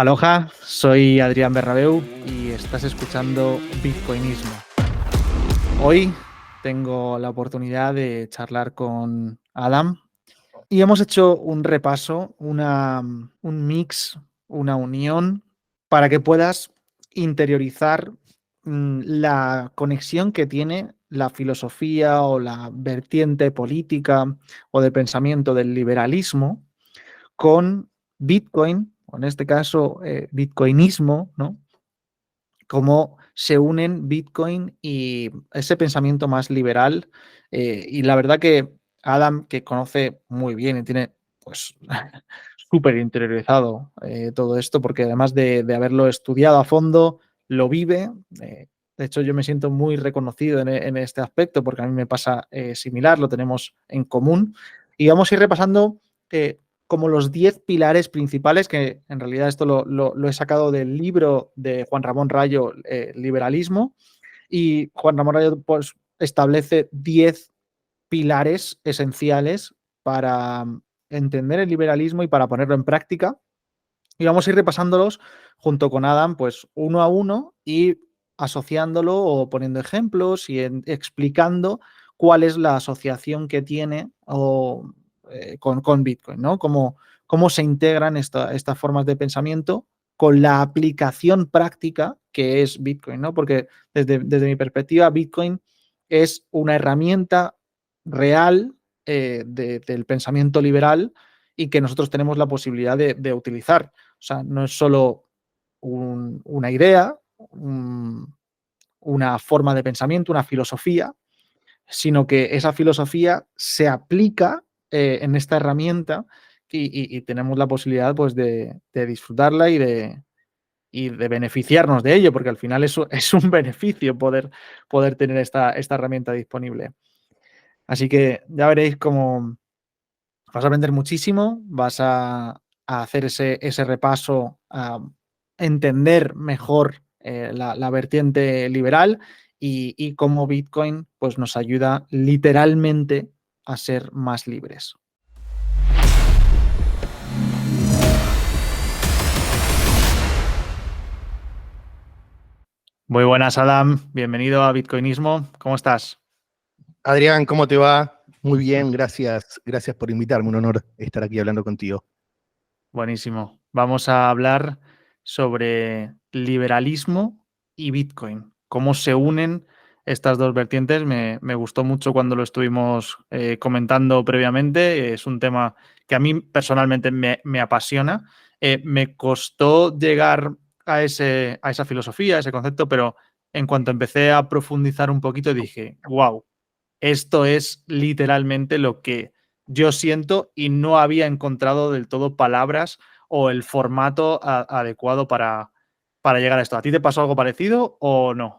Aloha, soy Adrián Bernabeu y estás escuchando Bitcoinismo. Hoy tengo la oportunidad de charlar con Adam y hemos hecho un repaso, un mix, una unión para que puedas interiorizar la conexión que tiene la filosofía o la vertiente política o de pensamiento del liberalismo con Bitcoin, o en este caso bitcoinismo, ¿no? Cómo se unen Bitcoin y ese pensamiento más liberal. Y la verdad que Adam, que conoce muy bien y tiene pues súper interiorizado todo esto, porque además de haberlo estudiado a fondo, lo vive. De hecho, yo me siento muy reconocido en este aspecto, porque a mí me pasa similar, lo tenemos en común. Y vamos a ir repasando como los 10 pilares principales, que en realidad esto lo he sacado del libro de Juan Ramón Rayo, Liberalismo, y Juan Ramón Rayo pues, establece 10 pilares esenciales para entender el liberalismo y para ponerlo en práctica. Y vamos a ir repasándolos junto con Adam, pues uno a uno y asociándolo o poniendo ejemplos y explicando cuál es la asociación que tiene con Bitcoin, ¿no? Cómo se integran estas formas de pensamiento con la aplicación práctica que es Bitcoin, ¿no? Porque desde mi perspectiva, Bitcoin es una herramienta real del pensamiento liberal y que nosotros tenemos la posibilidad de utilizar. O sea, no es solo una idea, una forma de pensamiento, una filosofía, sino que esa filosofía se aplica en esta herramienta y tenemos la posibilidad pues, de disfrutarla y de beneficiarnos de ello, porque al final eso es un beneficio poder tener esta herramienta disponible. Así que ya veréis cómo vas a aprender muchísimo, vas a hacer ese repaso, a entender mejor la vertiente liberal y cómo Bitcoin pues, nos ayuda literalmente a ser más libres. Muy buenas, Adam. Bienvenido a Bitcoinismo. ¿Cómo estás? Adrián, ¿cómo te va? Muy bien, gracias. Gracias por invitarme. Un honor estar aquí hablando contigo. Buenísimo. Vamos a hablar sobre liberalismo y Bitcoin. Cómo se unen estas dos vertientes. Me gustó mucho cuando lo estuvimos comentando previamente. Es un tema que a mí personalmente me apasiona. Me costó llegar a esa filosofía, a ese concepto, pero en cuanto empecé a profundizar un poquito dije, wow, esto es literalmente lo que yo siento y no había encontrado del todo palabras o el formato adecuado para llegar a esto. ¿A ti te pasó algo parecido o no?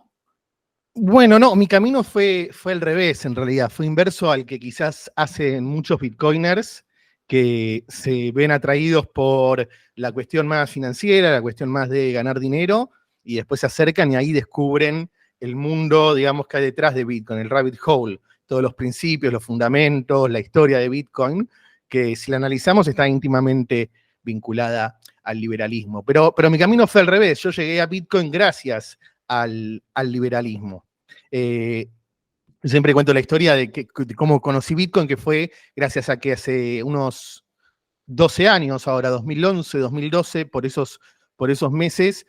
Bueno, no, mi camino fue al revés, en realidad. Fue inverso al que quizás hacen muchos bitcoiners que se ven atraídos por la cuestión más financiera, la cuestión más de ganar dinero, y después se acercan y ahí descubren el mundo, digamos, que hay detrás de Bitcoin, el rabbit hole, todos los principios, los fundamentos, la historia de Bitcoin, que si la analizamos está íntimamente vinculada al liberalismo. Pero mi camino fue al revés. Yo llegué a Bitcoin gracias al liberalismo. Siempre cuento la historia de cómo conocí Bitcoin, que fue gracias a que hace unos 12 años, ahora 2011, 2012, por esos meses,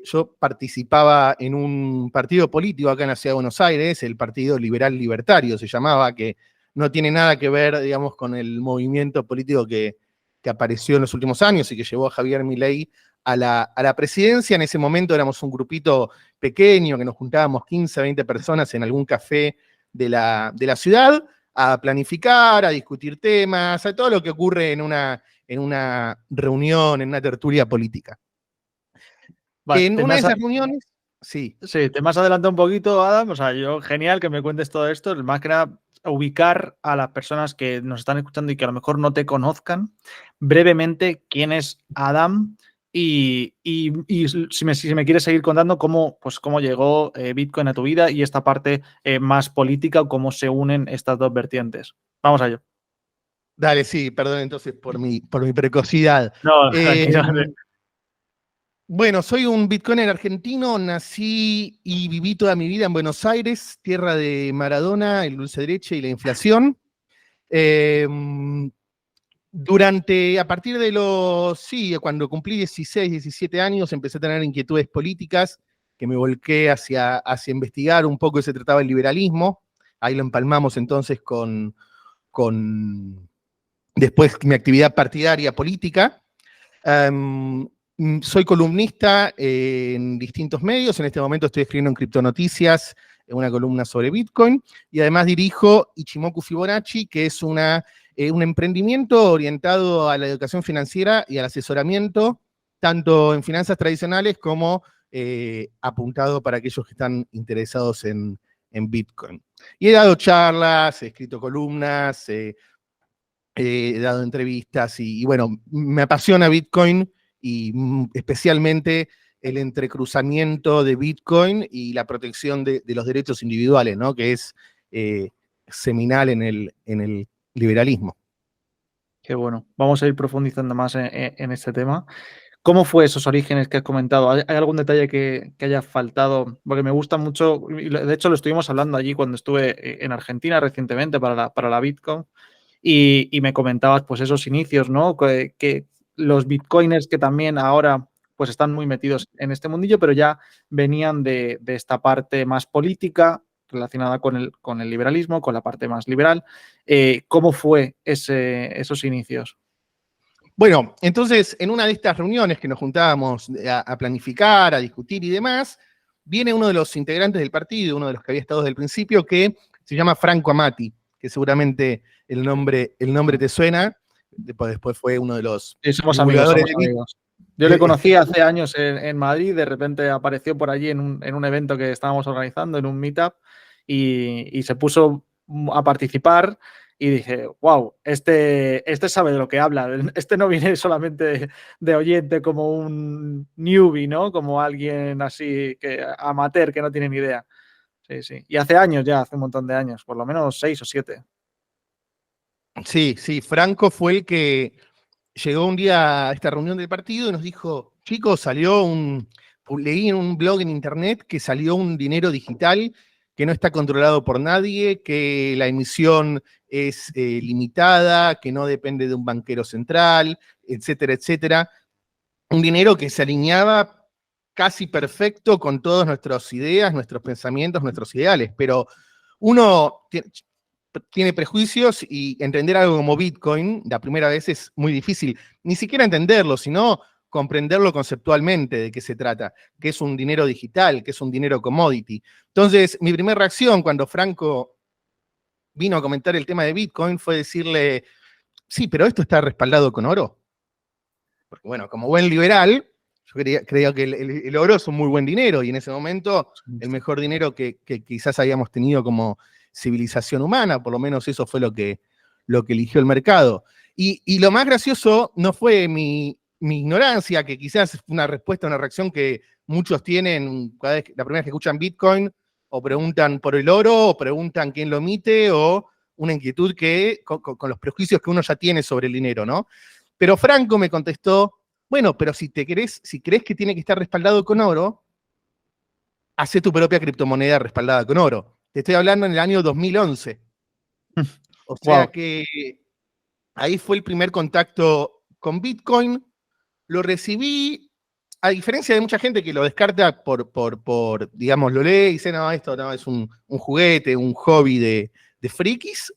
yo participaba en un partido político acá en la Ciudad de Buenos Aires, el Partido Liberal Libertario se llamaba, que no tiene nada que ver, digamos, con el movimiento político que apareció en los últimos años y que llevó a Javier Milei a la presidencia. En ese momento éramos un grupito pequeño, que nos juntábamos 15, 20 personas en algún café de la ciudad, a planificar, a discutir temas, a todo lo que ocurre en una reunión, en una tertulia política. Vale, En una de esas reuniones, sí. Sí, te más adelanta un poquito, Adam. O sea, yo, genial que me cuentes todo esto. Más que nada, ubicar a las personas que nos están escuchando y que a lo mejor no te conozcan brevemente quién es Adam y si me quieres seguir contando cómo llegó Bitcoin a tu vida y esta parte más política o cómo se unen estas dos vertientes. Vamos a ello. Dale, sí, perdón entonces por mi precocidad. No, Eh, tranquilo. Bueno, soy un bitcoiner argentino, nací y viví toda mi vida en Buenos Aires, tierra de Maradona, el dulce de leche y la inflación. Eh, a partir de sí, cuando cumplí 16, 17 años, empecé a tener inquietudes políticas, que me volqué hacia investigar un poco, se trataba del liberalismo. Ahí lo empalmamos entonces con después mi actividad partidaria política. Um, Soy columnista en distintos medios. En este momento estoy escribiendo en Criptonoticias, en una columna sobre Bitcoin, y además dirijo Ichimoku Fibonacci, que es un emprendimiento orientado a la educación financiera y al asesoramiento, tanto en finanzas tradicionales como apuntado para aquellos que están interesados en Bitcoin. Y he dado charlas, he escrito columnas, he dado entrevistas y bueno, me apasiona Bitcoin y especialmente el entrecruzamiento de Bitcoin y la protección de los derechos individuales, ¿no? Que es seminal en el liberalismo. Qué bueno. Vamos a ir profundizando más en este tema. ¿Cómo fue esos orígenes que has comentado? ¿Hay algún detalle que haya faltado? Porque me gusta mucho, y de hecho lo estuvimos hablando allí cuando estuve en Argentina recientemente para la Bitcoin, y me comentabas pues esos inicios, ¿no? Que los bitcoiners que también ahora pues están muy metidos en este mundillo, pero ya venían de esta parte más política relacionada con el liberalismo, con la parte más liberal. ¿Cómo fue esos inicios? Bueno, entonces, en una de estas reuniones que nos juntábamos a planificar, a discutir y demás, viene uno de los integrantes del partido, uno de los que había estado desde el principio, que se llama Franco Amati, que seguramente el nombre te suena. Después fue uno de los Sí, somos amigos, divulgadores somos de amigos. Yo le conocí hace años en Madrid, de repente apareció por allí en un evento que estábamos organizando, en un meetup, y se puso a participar y dije, wow, este sabe de lo que habla, este no viene solamente de oyente como un newbie, ¿no? Como alguien así, que amateur, que no tiene ni idea. Sí, sí. Y hace años ya, hace un montón de años, por lo menos 6 o 7. Sí, sí, Franco fue el que llegó un día a esta reunión del partido y nos dijo, chicos, leí en un blog en internet que salió un dinero digital que no está controlado por nadie, que la emisión es limitada, que no depende de un banquero central, etcétera, etcétera. Un dinero que se alineaba casi perfecto con todas nuestras ideas, nuestros pensamientos, nuestros ideales, pero uno tiene prejuicios y entender algo como Bitcoin la primera vez es muy difícil. Ni siquiera entenderlo, sino comprenderlo conceptualmente de qué se trata, que es un dinero digital, que es un dinero commodity. Entonces, mi primera reacción cuando Franco vino a comentar el tema de Bitcoin fue decirle, sí, pero esto está respaldado con oro. Porque bueno, como buen liberal, yo creía que el oro es un muy buen dinero y en ese momento el mejor dinero que quizás habíamos tenido como civilización humana, por lo menos eso fue lo que eligió el mercado. Y lo más gracioso no fue mi ignorancia, que quizás fue una respuesta, una reacción que muchos tienen la primera vez que escuchan Bitcoin, o preguntan por el oro, o preguntan quién lo emite, o una inquietud que con los prejuicios que uno ya tiene sobre el dinero, ¿no? Pero Franco me contestó, bueno, pero si crees que tiene que estar respaldado con oro, hace tu propia criptomoneda respaldada con oro. Te estoy hablando en el año 2011. O sea Wow. que ahí fue el primer contacto con Bitcoin. Lo recibí, a diferencia de mucha gente que lo descarta digamos, lo lee y dice, no, esto no, es un juguete, un hobby de frikis.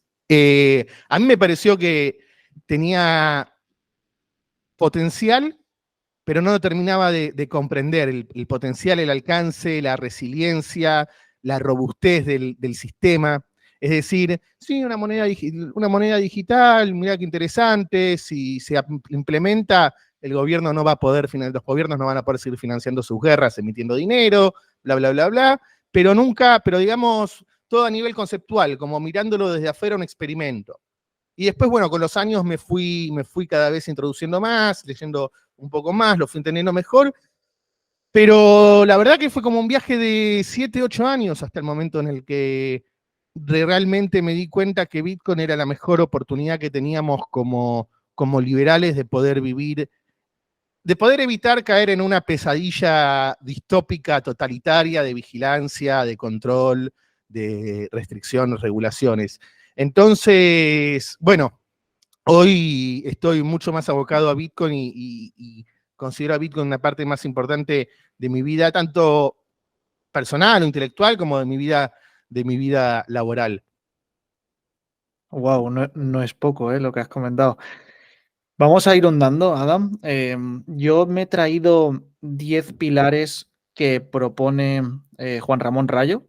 A mí me pareció que tenía potencial, pero no lo terminaba de comprender el potencial, el alcance, la resiliencia, la robustez del sistema. Es decir, sí, una moneda digital, mira qué interesante, si se implementa, el gobierno no va a poder, los gobiernos no van a poder seguir financiando sus guerras, emitiendo dinero, bla, bla, bla, bla, pero nunca, pero digamos, todo a nivel conceptual, como mirándolo desde afuera, un experimento. Y después, bueno, con los años me fui cada vez introduciendo más, leyendo un poco más, lo fui entendiendo mejor, pero la verdad que fue como un viaje de 7, 8 años hasta el momento en el que realmente me di cuenta que Bitcoin era la mejor oportunidad que teníamos como liberales de poder vivir de poder evitar caer en una pesadilla distópica, totalitaria, de vigilancia, de control, de restricciones, regulaciones. Entonces, bueno, hoy estoy mucho más abocado a Bitcoin y considero a Bitcoin una parte más importante de mi vida, tanto personal o intelectual como de mi vida laboral. Wow, no es poco, lo que has comentado. Vamos a ir ondando, Adam. Yo me he traído 10 pilares que propone Juan Ramón Rayo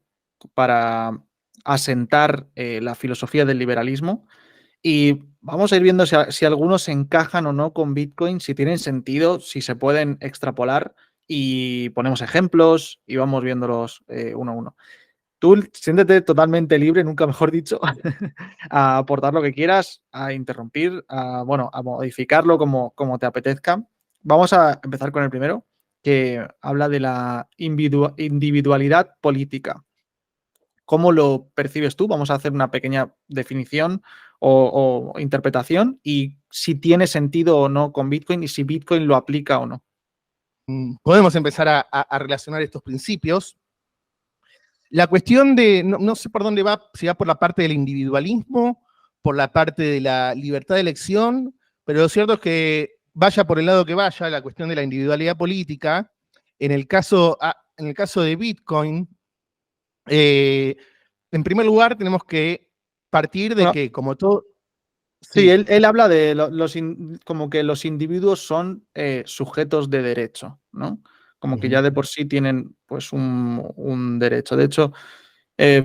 para asentar la filosofía del liberalismo. Y vamos a ir viendo si algunos encajan o no con Bitcoin, si tienen sentido, si se pueden extrapolar y ponemos ejemplos y vamos viéndolos uno a uno. Tú siéntete totalmente libre, nunca mejor dicho, a aportar lo que quieras, a interrumpir, bueno, a modificarlo como te apetezca. Vamos a empezar con el primero, que habla de la individualidad política. ¿Cómo lo percibes tú? Vamos a hacer una pequeña definición o interpretación y si tiene sentido o no con Bitcoin y si Bitcoin lo aplica o no. Podemos empezar a relacionar estos principios. La cuestión de, no sé por dónde va, si va por la parte del individualismo, por la parte de la libertad de elección, pero lo cierto es que vaya por el lado que vaya, la cuestión de la individualidad política, en el caso de Bitcoin, en primer lugar tenemos que partir de Bueno, que, como todo... sí, Sí. él habla de como que los individuos son sujetos de derecho, ¿no? Como que ya de por sí tienen pues un derecho. De hecho, eh,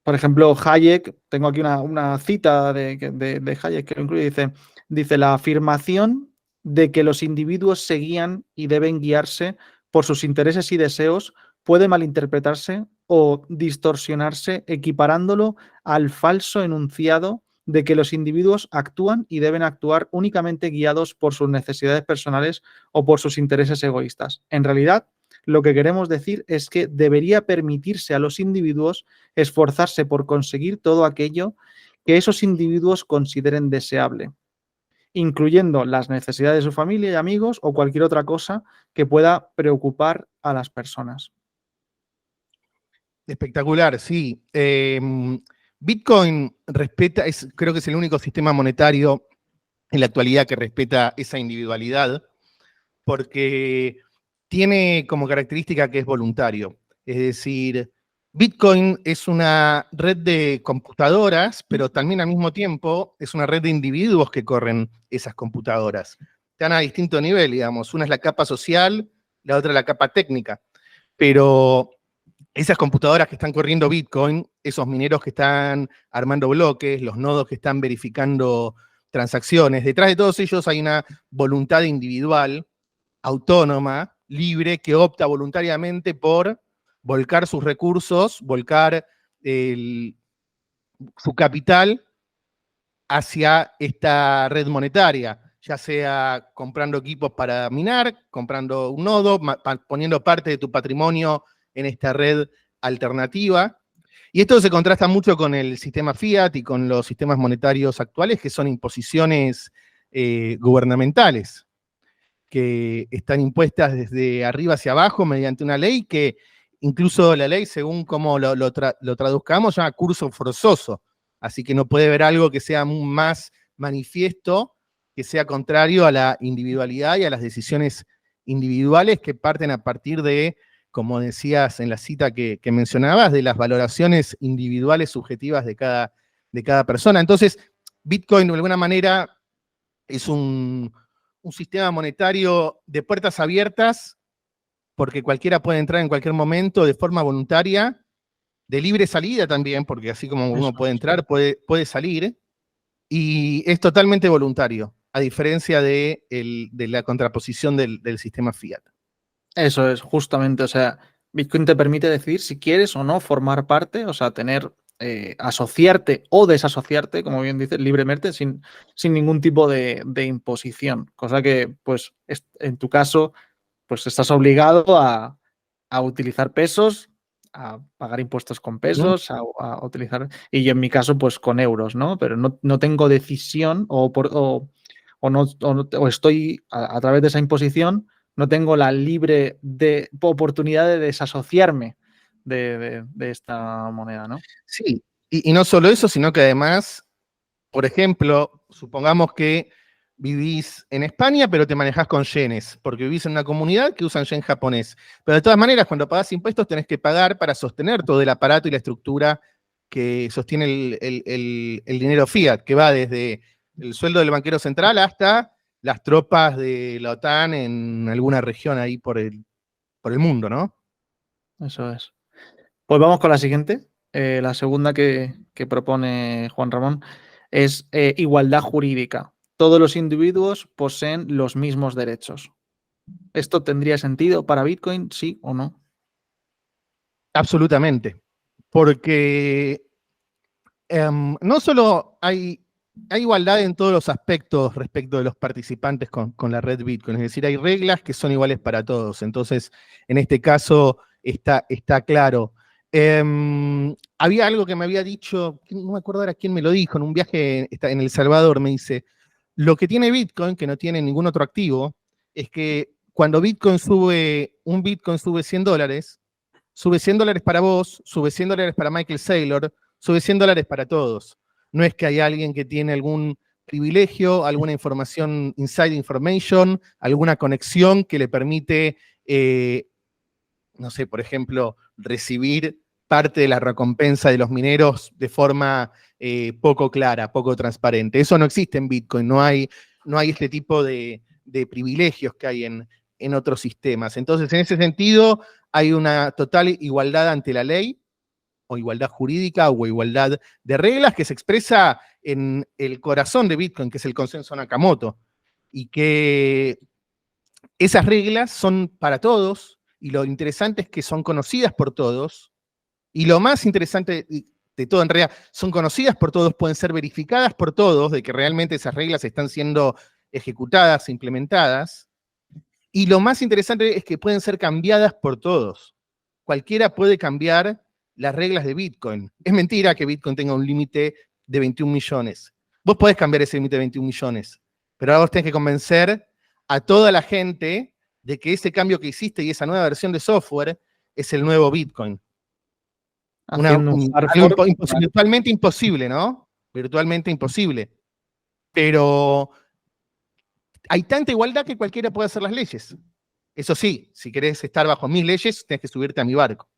por ejemplo, Hayek, tengo aquí una cita de Hayek que lo incluye, dice, la afirmación de que los individuos se guían y deben guiarse por sus intereses y deseos puede malinterpretarse o distorsionarse equiparándolo al falso enunciado de que los individuos actúan y deben actuar únicamente guiados por sus necesidades personales o por sus intereses egoístas. En realidad, lo que queremos decir es que debería permitirse a los individuos esforzarse por conseguir todo aquello que esos individuos consideren deseable, incluyendo las necesidades de su familia y amigos o cualquier otra cosa que pueda preocupar a las personas. Espectacular, sí. Bitcoin respeta, creo que es el único sistema monetario en la actualidad que respeta esa individualidad, porque tiene como característica que es voluntario. Es decir, Bitcoin es una red de computadoras, pero también al mismo tiempo es una red de individuos que corren esas computadoras. Están a distinto nivel, digamos. Una es la capa social, la otra la capa técnica. Pero esas computadoras que están corriendo Bitcoin, esos mineros que están armando bloques, los nodos que están verificando transacciones, detrás de todos ellos hay una voluntad individual, autónoma, libre, que opta voluntariamente por volcar sus recursos, volcar su capital hacia esta red monetaria, ya sea comprando equipos para minar, comprando un nodo, poniendo parte de tu patrimonio en esta red alternativa. Y esto se contrasta mucho con el sistema fiat y con los sistemas monetarios actuales, que son imposiciones gubernamentales, que están impuestas desde arriba hacia abajo mediante una ley que incluso la ley, según cómo lo traduzcamos, se llama curso forzoso. Así que no puede haber algo que sea más manifiesto, que sea contrario a la individualidad y a las decisiones individuales que parten a partir de, como decías en la cita que mencionabas, de las valoraciones individuales subjetivas de cada persona. Entonces, Bitcoin de alguna manera es un sistema monetario de puertas abiertas, porque cualquiera puede entrar en cualquier momento de forma voluntaria, de libre salida también, porque así como uno puede entrar, puede salir, y es totalmente voluntario, a diferencia de la contraposición del sistema fiat. Eso es, justamente, o sea, Bitcoin te permite decidir si quieres o no formar parte, o sea, asociarte o desasociarte, como bien dices, libremente, sin ningún tipo de imposición, cosa que, pues, en tu caso, pues estás obligado a utilizar pesos, a pagar impuestos con pesos, a utilizar, y yo en mi caso, pues con euros, ¿no? Pero no tengo decisión o o estoy a través de esa imposición, no tengo la libre oportunidad de desasociarme de esta moneda, ¿no? Sí, y no solo eso, sino que además, por ejemplo, supongamos que vivís en España, pero te manejás con yenes, porque vivís en una comunidad que usan yen japonés. Pero de todas maneras, cuando pagás impuestos, tenés que pagar para sostener todo el aparato y la estructura que sostiene el dinero fiat, que va desde el sueldo del banquero central hasta las tropas de la OTAN en alguna región ahí por el mundo, ¿no? Eso es. Pues vamos con la siguiente. La segunda que propone Juan Ramón es igualdad jurídica. Todos los individuos poseen los mismos derechos. ¿Esto tendría sentido para Bitcoin, sí o no? Absolutamente. Porque no solo hay igualdad en todos los aspectos respecto de los participantes con la red Bitcoin, es decir, hay reglas que son iguales para todos. Entonces, en este caso está claro. Había algo que me había dicho, no me acuerdo ahora quién me lo dijo, en un viaje en El Salvador, me dice, lo que tiene Bitcoin, que no tiene ningún otro activo, es que cuando un Bitcoin sube $100, sube $100 para vos, sube $100 para Michael Saylor, sube $100 para todos. No es que hay alguien que tiene algún privilegio, alguna información, inside information, alguna conexión que le permite, no sé, por ejemplo, recibir parte de la recompensa de los mineros de forma poco clara, poco transparente. Eso no existe en Bitcoin, no hay este tipo de privilegios que hay en otros sistemas. Entonces, en ese sentido, hay una total igualdad ante la ley, o igualdad jurídica, o igualdad de reglas que se expresa en el corazón de Bitcoin, que es el consenso Nakamoto, y que esas reglas son para todos, y lo interesante es que son conocidas por todos, y lo más interesante de todo, en realidad, son conocidas por todos, pueden ser verificadas por todos, de que realmente esas reglas están siendo ejecutadas, implementadas, y lo más interesante es que pueden ser cambiadas por todos. Cualquiera puede cambiar las reglas de Bitcoin. Es mentira que Bitcoin tenga un límite de 21 millones. Vos podés cambiar ese límite de 21 millones, pero ahora vos tenés que convencer a toda la gente de que ese cambio que hiciste y esa nueva versión de software es el nuevo Bitcoin. Haciendo un hard Algo fork. virtualmente imposible, ¿no? Virtualmente imposible. Pero hay tanta igualdad que cualquiera puede hacer las leyes. Eso sí, si querés estar bajo mis leyes, tenés que subirte a mi barco.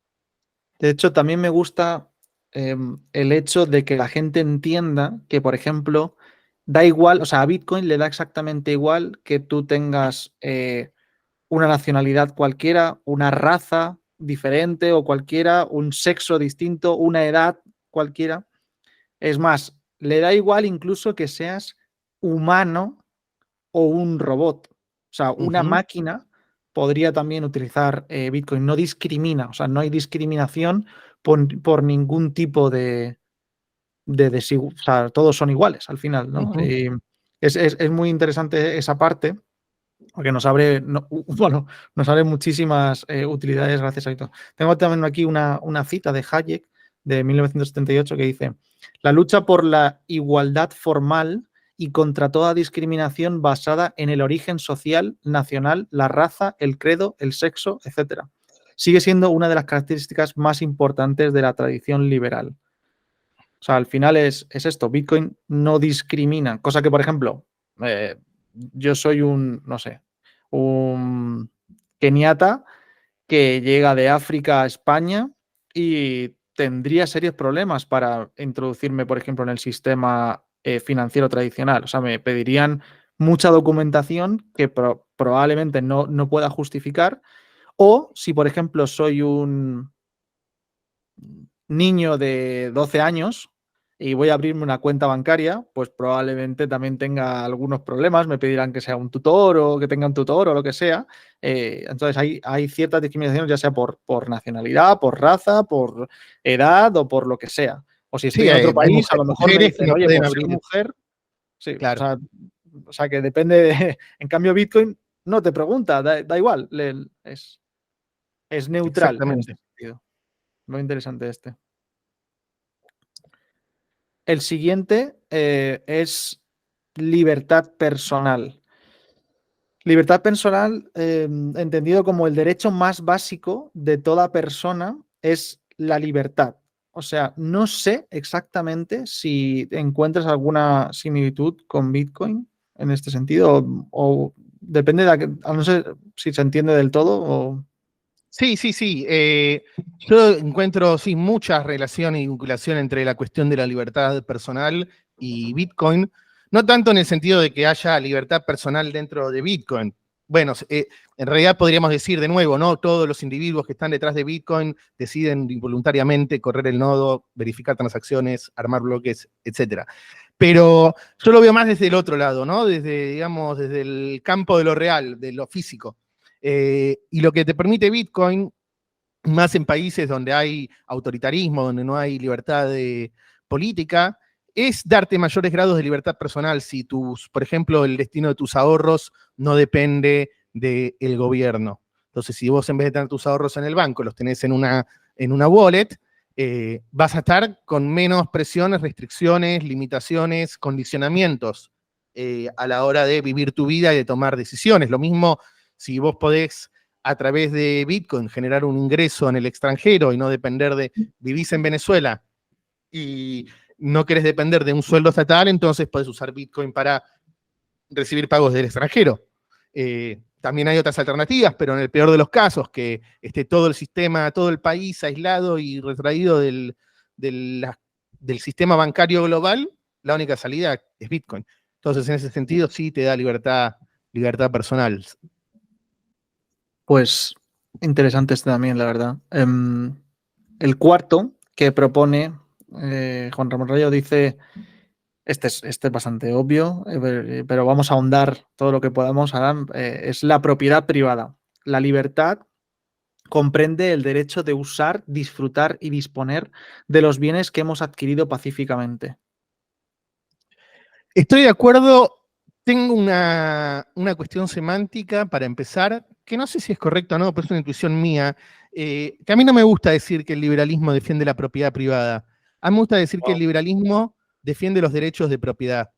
De hecho, también me gusta el hecho de que la gente entienda que, por ejemplo, da igual, o sea, a Bitcoin le da exactamente igual que tú tengas una nacionalidad cualquiera, una raza diferente o cualquiera, un sexo distinto, una edad cualquiera. Es más, le da igual incluso que seas humano o un robot. O sea, una máquina podría también utilizar Bitcoin. No discrimina, o sea, no hay discriminación por ningún tipo de desigualdad. O sea, todos son iguales al final, ¿no? Es muy interesante esa parte, porque nos abre, bueno, nos abre muchísimas utilidades gracias a esto. Tengo también aquí una cita de Hayek de 1978 que dice: la lucha por la igualdad formal y contra toda discriminación basada en el origen social, nacional, la raza, el credo, el sexo, etcétera, sigue siendo una de las características más importantes de la tradición liberal. O sea, al final es esto, Bitcoin no discrimina, cosa que, por ejemplo, yo soy no sé, un keniata que llega de África a España y tendría serios problemas para introducirme, por ejemplo, en el sistema financiero tradicional. O sea, me pedirían mucha documentación que probablemente no pueda justificar. O si, por ejemplo, soy un niño de 12 años y voy a abrirme una cuenta bancaria, pues probablemente también tenga algunos problemas, me pedirán que sea un tutor o que tenga un tutor o lo que sea. Entonces hay ciertas discriminaciones, ya sea por nacionalidad, por raza, por edad o por lo que sea. O si estoy Sí, en otro hay país, a lo mejor me mujeres que dicen, no oye, pueden por ser abrir. mujer, sí, Claro, o sea que depende En cambio, Bitcoin no te pregunta, da igual, es neutral en ese exactamente. sentido. Muy interesante este. El siguiente es libertad personal? Libertad personal, entendido como el derecho más básico de toda persona, es la libertad. O sea, no sé exactamente si encuentras alguna similitud con Bitcoin en este sentido, o depende no sé si se entiende del todo o... Sí, sí, sí. Yo encuentro, sí, mucha relación y vinculación entre la cuestión de la libertad personal y Bitcoin. No tanto en el sentido de que haya libertad personal dentro de Bitcoin. Bueno, en realidad podríamos decir de nuevo, ¿no? Todos los individuos que están detrás de Bitcoin deciden involuntariamente correr el nodo, verificar transacciones, armar bloques, etcétera. Pero yo lo veo más desde el otro lado, ¿no? Desde, digamos, desde el campo de lo real, de lo físico. Y lo que te permite Bitcoin, más en países donde hay autoritarismo, donde no hay libertad política, es darte mayores grados de libertad personal si por ejemplo, el destino de tus ahorros no depende del gobierno. Entonces, si vos en vez de tener tus ahorros en el banco, los tenés en una wallet, vas a estar con menos presiones, restricciones, limitaciones, condicionamientos a la hora de vivir tu vida y de tomar decisiones. Lo mismo si vos podés a través de Bitcoin generar un ingreso en el extranjero y no depender vivís en Venezuela y no querés depender de un sueldo estatal, entonces podés usar Bitcoin para recibir pagos del extranjero. También hay otras alternativas, pero en el peor de los casos, que esté todo el sistema, todo el país aislado y retraído del sistema bancario global, la única salida es Bitcoin. Entonces, en ese sentido, sí te da libertad personal. Pues interesante este también, la verdad. El cuarto que propone Juan Ramón Rayo dice, este es bastante obvio, pero vamos a ahondar todo lo que podamos, Adam, es la propiedad privada. La libertad comprende el derecho de usar, disfrutar y disponer de los bienes que hemos adquirido pacíficamente. Estoy de acuerdo. Tengo una cuestión semántica para empezar, que no sé si es correcta o no, pero es una intuición mía, que a mí no me gusta decir que el liberalismo defiende la propiedad privada. A mí me gusta decir que el liberalismo defiende los derechos de propiedad,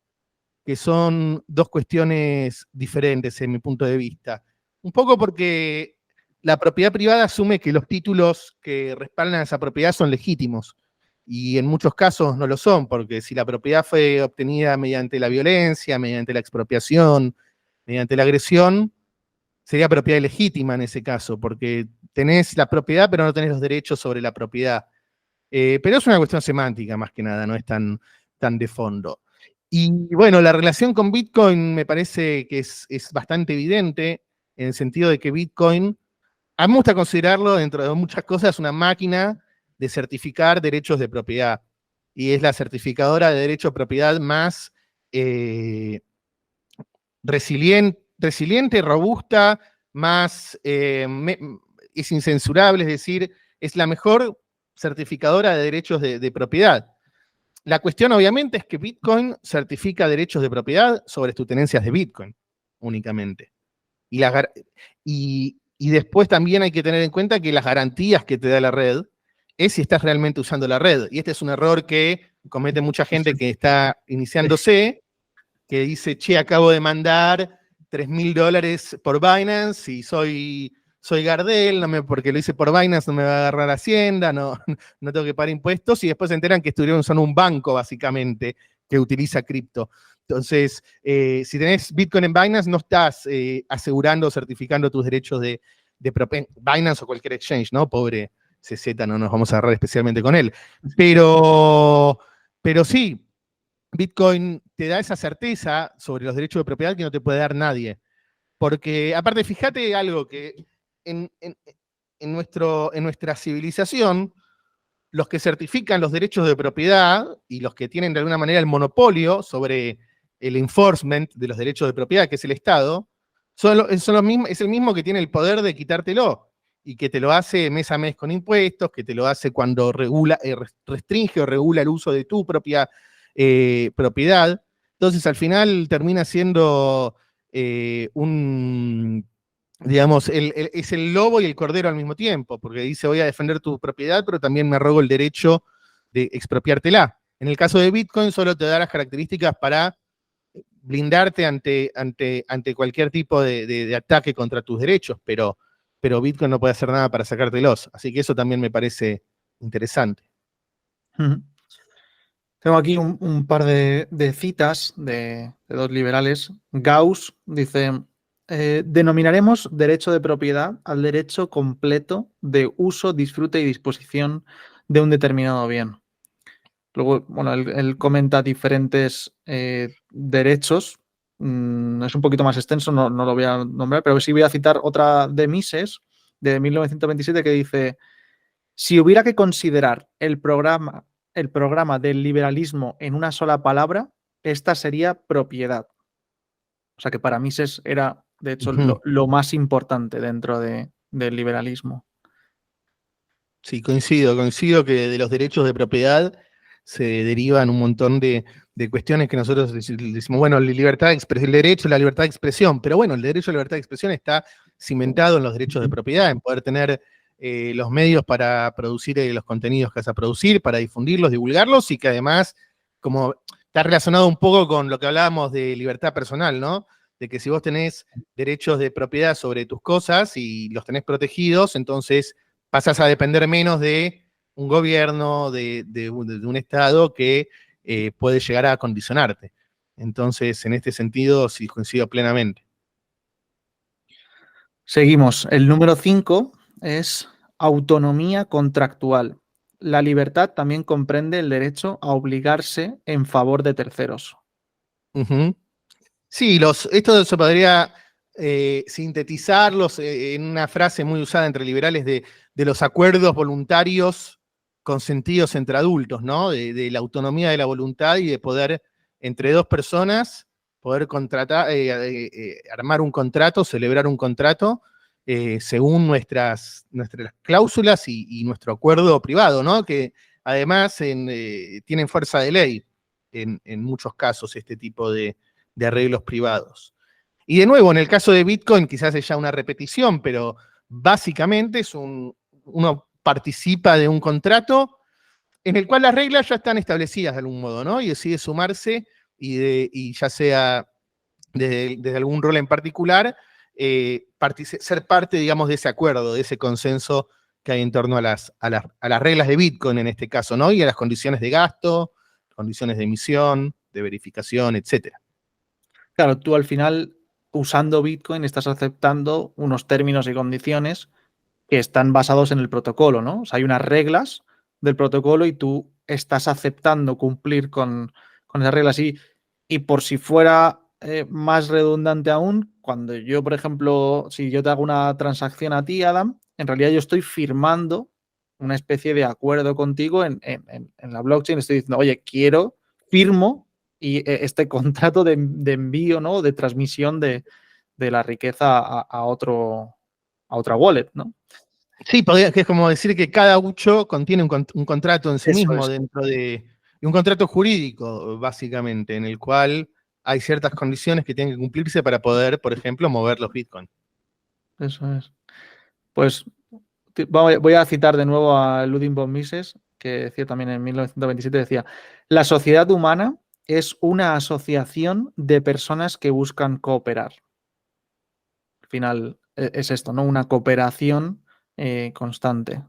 que son dos cuestiones diferentes en mi punto de vista. Un poco porque la propiedad privada asume que los títulos que respaldan esa propiedad son legítimos. Y en muchos casos no lo son, porque si la propiedad fue obtenida mediante la violencia, mediante la expropiación, mediante la agresión, sería propiedad ilegítima en ese caso, porque tenés la propiedad, pero no tenés los derechos sobre la propiedad. Pero es una cuestión semántica más que nada, no es tan de fondo. Y bueno, la relación con Bitcoin me parece que es bastante evidente, en el sentido de que Bitcoin, a mí me gusta considerarlo, dentro de muchas cosas, una máquina de certificar derechos de propiedad. Y es la certificadora de derecho de propiedad más resiliente, robusta, más es incensurable, es decir, es la mejor certificadora de derechos de propiedad. La cuestión, obviamente, es que Bitcoin certifica derechos de propiedad sobre tus tenencias de Bitcoin, únicamente. Y después también hay que tener en cuenta que las garantías que te da la red es si estás realmente usando la red. Y este es un error que comete mucha gente que está iniciándose, que dice, che, acabo de mandar $3.000 por Binance y soy Gardel, porque lo hice por Binance, no me va a agarrar Hacienda, no tengo que pagar impuestos, y después se enteran que estuvieron usando un banco, básicamente, que utiliza cripto. Entonces, si tenés Bitcoin en Binance, no estás asegurando o certificando tus derechos de Binance o cualquier exchange, ¿no? Pobre CZ, no nos vamos a agarrar especialmente con él. Pero sí, Bitcoin te da esa certeza sobre los derechos de propiedad que no te puede dar nadie. Porque, aparte, fíjate algo que en nuestra civilización, los que certifican los derechos de propiedad y los que tienen de alguna manera el monopolio sobre el enforcement de los derechos de propiedad, que es el Estado, es el mismo que tiene el poder de quitártelo y que te lo hace mes a mes con impuestos, que te lo hace cuando restringe o regula el uso de tu propia propiedad. Entonces, al final termina siendo digamos, es el lobo y el cordero al mismo tiempo, porque dice voy a defender tu propiedad, pero también me arrogo el derecho de expropiártela. En el caso de Bitcoin solo te da las características para blindarte ante cualquier tipo de ataque contra tus derechos, pero Bitcoin no puede hacer nada para sacártelos. Así que eso también me parece interesante. Ujú. Tengo aquí un par de citas de dos liberales. Gauss dice, denominaremos derecho de propiedad al derecho completo de uso, disfrute y disposición de un determinado bien. Luego, bueno, él comenta diferentes derechos. Es un poquito más extenso, no lo voy a nombrar, pero sí voy a citar otra de Mises, de 1927, que dice, si hubiera que considerar el programa del liberalismo en una sola palabra, esta sería propiedad. O sea que para Mises era, de hecho, lo más importante dentro del liberalismo. Sí, coincido que de los derechos de propiedad se derivan un montón de cuestiones que nosotros decimos, bueno, el derecho a la libertad de expresión, pero bueno, el derecho a la libertad de expresión está cimentado en los derechos de propiedad, en poder tener los medios para producir los contenidos que vas a producir, para difundirlos, divulgarlos, y que además, como está relacionado un poco con lo que hablábamos de libertad personal, ¿no? De que si vos tenés derechos de propiedad sobre tus cosas y los tenés protegidos, entonces pasas a depender menos de un gobierno, de un Estado que puede llegar a condicionarte. Entonces, en este sentido, sí coincido plenamente. Seguimos. El número 5 es autonomía contractual. La libertad también comprende el derecho a obligarse en favor de terceros. Uh-huh. Sí, esto se podría sintetizarlos en una frase muy usada entre liberales de los acuerdos voluntarios consentidos entre adultos, ¿no? De la autonomía de la voluntad y de poder, entre dos personas, poder contratar, armar un contrato, celebrar un contrato, según nuestras cláusulas y nuestro acuerdo privado, ¿no? Que además tienen fuerza de ley en muchos casos este tipo de arreglos privados. Y de nuevo, en el caso de Bitcoin, quizás es ya una repetición, pero básicamente uno participa de un contrato en el cual las reglas ya están establecidas de algún modo, ¿no? Y decide sumarse y ya sea desde algún rol en particular, ser parte, digamos, de ese acuerdo, de ese consenso que hay en torno a las reglas de Bitcoin en este caso, ¿no? Y a las condiciones de gasto, condiciones de emisión, de verificación, etcétera. Claro, tú al final, usando Bitcoin, estás aceptando unos términos y condiciones que están basados en el protocolo, ¿no? O sea, hay unas reglas del protocolo y tú estás aceptando cumplir con esas reglas. Y por si fuera más redundante aún, cuando yo, por ejemplo, si yo te hago una transacción a ti, Adam, en realidad yo estoy firmando una especie de acuerdo contigo en la blockchain. Estoy diciendo, oye, firmo y este contrato de envío, ¿no? De transmisión de la riqueza a otra wallet, ¿no? Sí, que es como decir que cada ucho contiene un contrato en sí Eso mismo es. dentro de un contrato jurídico, básicamente, en el cual hay ciertas condiciones que tienen que cumplirse para poder, por ejemplo, mover los bitcoins. Eso es. Pues voy a citar de nuevo a Ludwig von Mises, que decía también en 1927, decía, la sociedad humana es una asociación de personas que buscan cooperar. Al final es esto, ¿no? Una cooperación constante.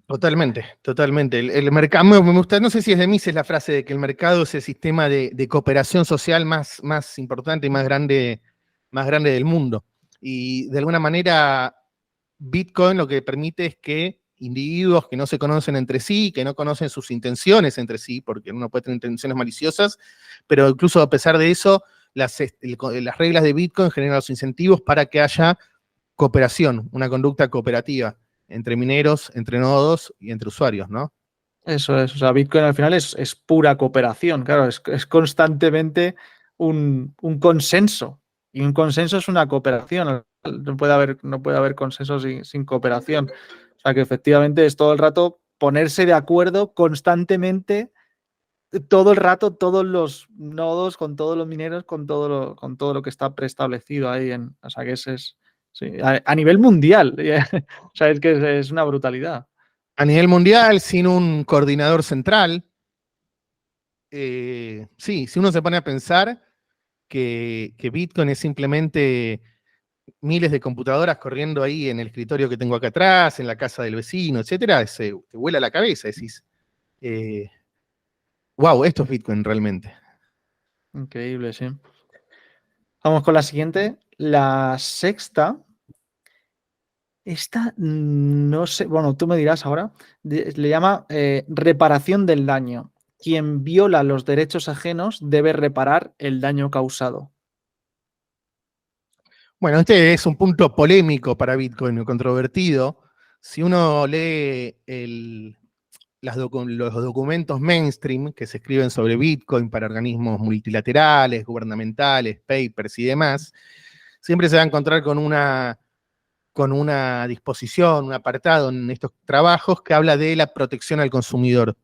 Totalmente, totalmente. El mercado, me gusta, no sé si es de Mises la frase de que el mercado es el sistema de cooperación social más importante y más grande del mundo. Y de alguna manera, Bitcoin lo que permite es que individuos que no se conocen entre sí, que no conocen sus intenciones entre sí, porque uno puede tener intenciones maliciosas, pero incluso a pesar de eso, las reglas de Bitcoin generan los incentivos para que haya cooperación, una conducta cooperativa entre mineros, entre nodos y entre usuarios, ¿no? Eso es. O sea, Bitcoin al final es pura cooperación. Claro, es constantemente un consenso. Y un consenso es una cooperación. No puede haber consenso sin cooperación. O sea, que efectivamente es todo el rato ponerse de acuerdo constantemente, todo el rato, todos los nodos, con todos los mineros, con todo lo que está preestablecido ahí. O sea, que sí, a nivel mundial. O sea, es que es una brutalidad. A nivel mundial, sin un coordinador central, sí, si uno se pone a pensar, que Bitcoin es simplemente miles de computadoras corriendo ahí en el escritorio que tengo acá atrás, en la casa del vecino, etcétera, te vuela la cabeza, decís, wow, esto es Bitcoin realmente. Increíble, sí. Vamos con la siguiente. La sexta. Esta no sé, bueno, tú me dirás ahora. Le llama reparación del daño. Quien viola los derechos ajenos debe reparar el daño causado. Bueno, este es un punto polémico para Bitcoin, controvertido. Si uno lee los documentos mainstream que se escriben sobre Bitcoin para organismos multilaterales, gubernamentales, papers y demás, siempre se va a encontrar con una disposición, un apartado en estos trabajos que habla de la protección al consumidor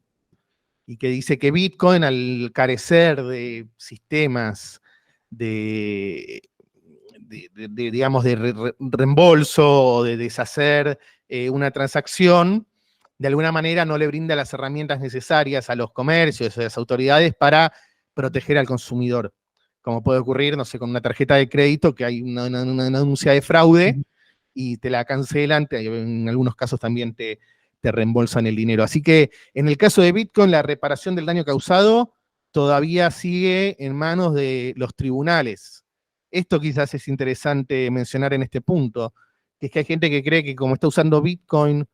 y que dice que Bitcoin, al carecer de sistemas de, digamos, de reembolso o de deshacer una transacción, de alguna manera no le brinda las herramientas necesarias a los comercios, a las autoridades para proteger al consumidor. Como puede ocurrir, no sé, con una tarjeta de crédito que hay una denuncia de fraude y te la cancelan, en algunos casos también te reembolsan el dinero. Así que en el caso de Bitcoin, la reparación del daño causado todavía sigue en manos de los tribunales. Esto quizás es interesante mencionar en este punto, que es que hay gente que cree que como está usando Bitcoin,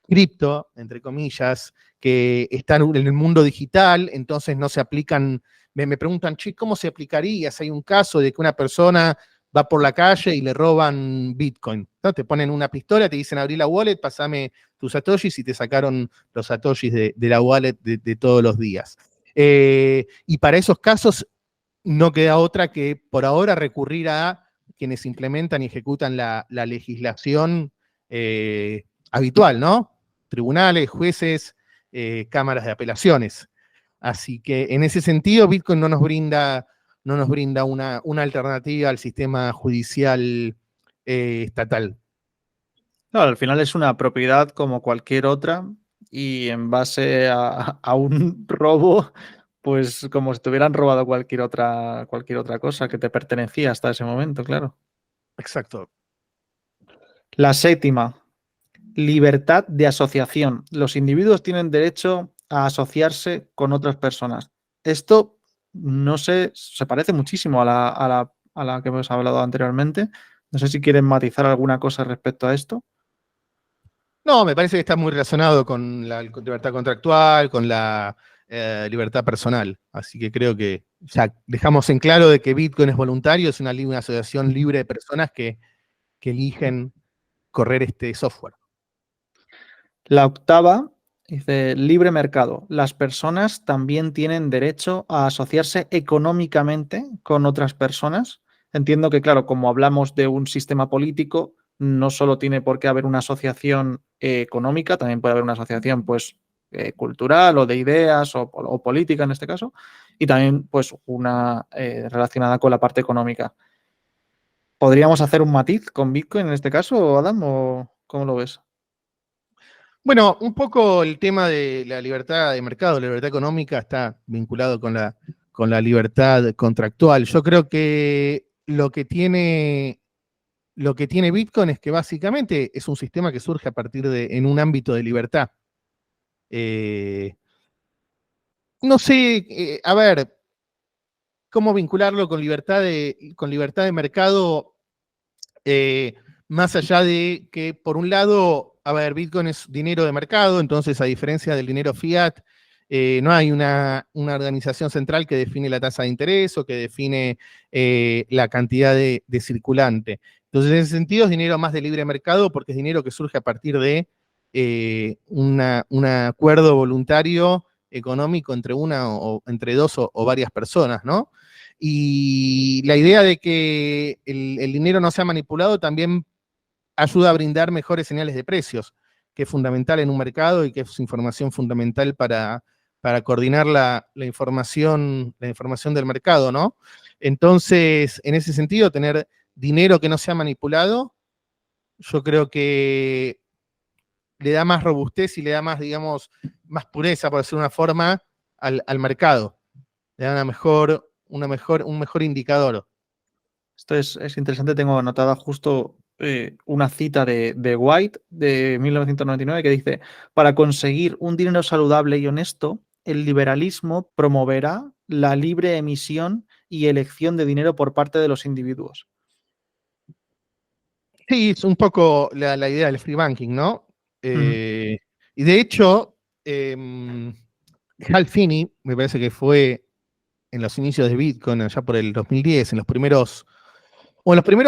cripto, entre comillas, que está en el mundo digital, entonces no se aplican, me preguntan, che, ¿cómo se aplicaría si hay un caso de que una persona va por la calle y le roban Bitcoin? ¿No? Te ponen una pistola, te dicen abrí la wallet, pasame tus satoshis y te sacaron los satoshis de la wallet de todos los días. Y para esos casos no queda otra que por ahora recurrir a quienes implementan y ejecutan la legislación habitual, ¿no? Tribunales, jueces, cámaras de apelaciones. Así que en ese sentido, Bitcoin no nos brinda una alternativa al sistema judicial estatal. Claro, al final es una propiedad como cualquier otra y en base a un robo, pues como si te hubieran robado cualquier otra cosa que te pertenecía hasta ese momento, claro. Exacto. La séptima, libertad de asociación. Los individuos tienen derecho a asociarse con otras personas. Esto, no sé, se parece muchísimo a la que hemos hablado anteriormente. No sé si quieren matizar alguna cosa respecto a esto. No, me parece que está muy relacionado con la libertad contractual, con la libertad personal. Así que creo que ya dejamos en claro de que Bitcoin es voluntario, es una asociación libre de personas que eligen correr este software. La octava dice libre mercado. Las personas también tienen derecho a asociarse económicamente con otras personas. Entiendo que, claro, como hablamos de un sistema político, no solo tiene por qué haber una asociación económica, también puede haber una asociación, pues, cultural o de ideas o política en este caso, y también, pues, una relacionada con la parte económica. ¿Podríamos hacer un matiz con Bitcoin en este caso, Adam, o cómo lo ves? Bueno, un poco el tema de la libertad de mercado, la libertad económica está vinculado con la libertad contractual. Yo creo que lo que tiene Bitcoin es que básicamente es un sistema que surge a partir en un ámbito de libertad. Eh, no sé, a ver, cómo vincularlo con libertad de mercado, eh, más allá de que, por un lado, a ver, Bitcoin es dinero de mercado, entonces a diferencia del dinero fiat, no hay una organización central que define la tasa de interés o que define la cantidad de circulante. Entonces, en ese sentido, es dinero más de libre mercado porque es dinero que surge a partir de un acuerdo voluntario económico entre una o entre dos o varias personas, ¿no? Y la idea de que el dinero no sea manipulado también ayuda a brindar mejores señales de precios, que es fundamental en un mercado y que es información fundamental para coordinar la información del mercado, ¿no? Entonces, en ese sentido, tener dinero que no sea manipulado, yo creo que le da más robustez y le da más, digamos, más pureza, por decir una forma, al mercado. Le da un mejor indicador. Esto es interesante, tengo anotada justo una cita de White de 1999 que dice, para conseguir un dinero saludable y honesto, el liberalismo promoverá la libre emisión y elección de dinero por parte de los individuos. Sí, es un poco la idea del free banking, ¿no? Y de hecho, Hal Finney, me parece que fue en los inicios de Bitcoin, allá por el 2010, en los primeros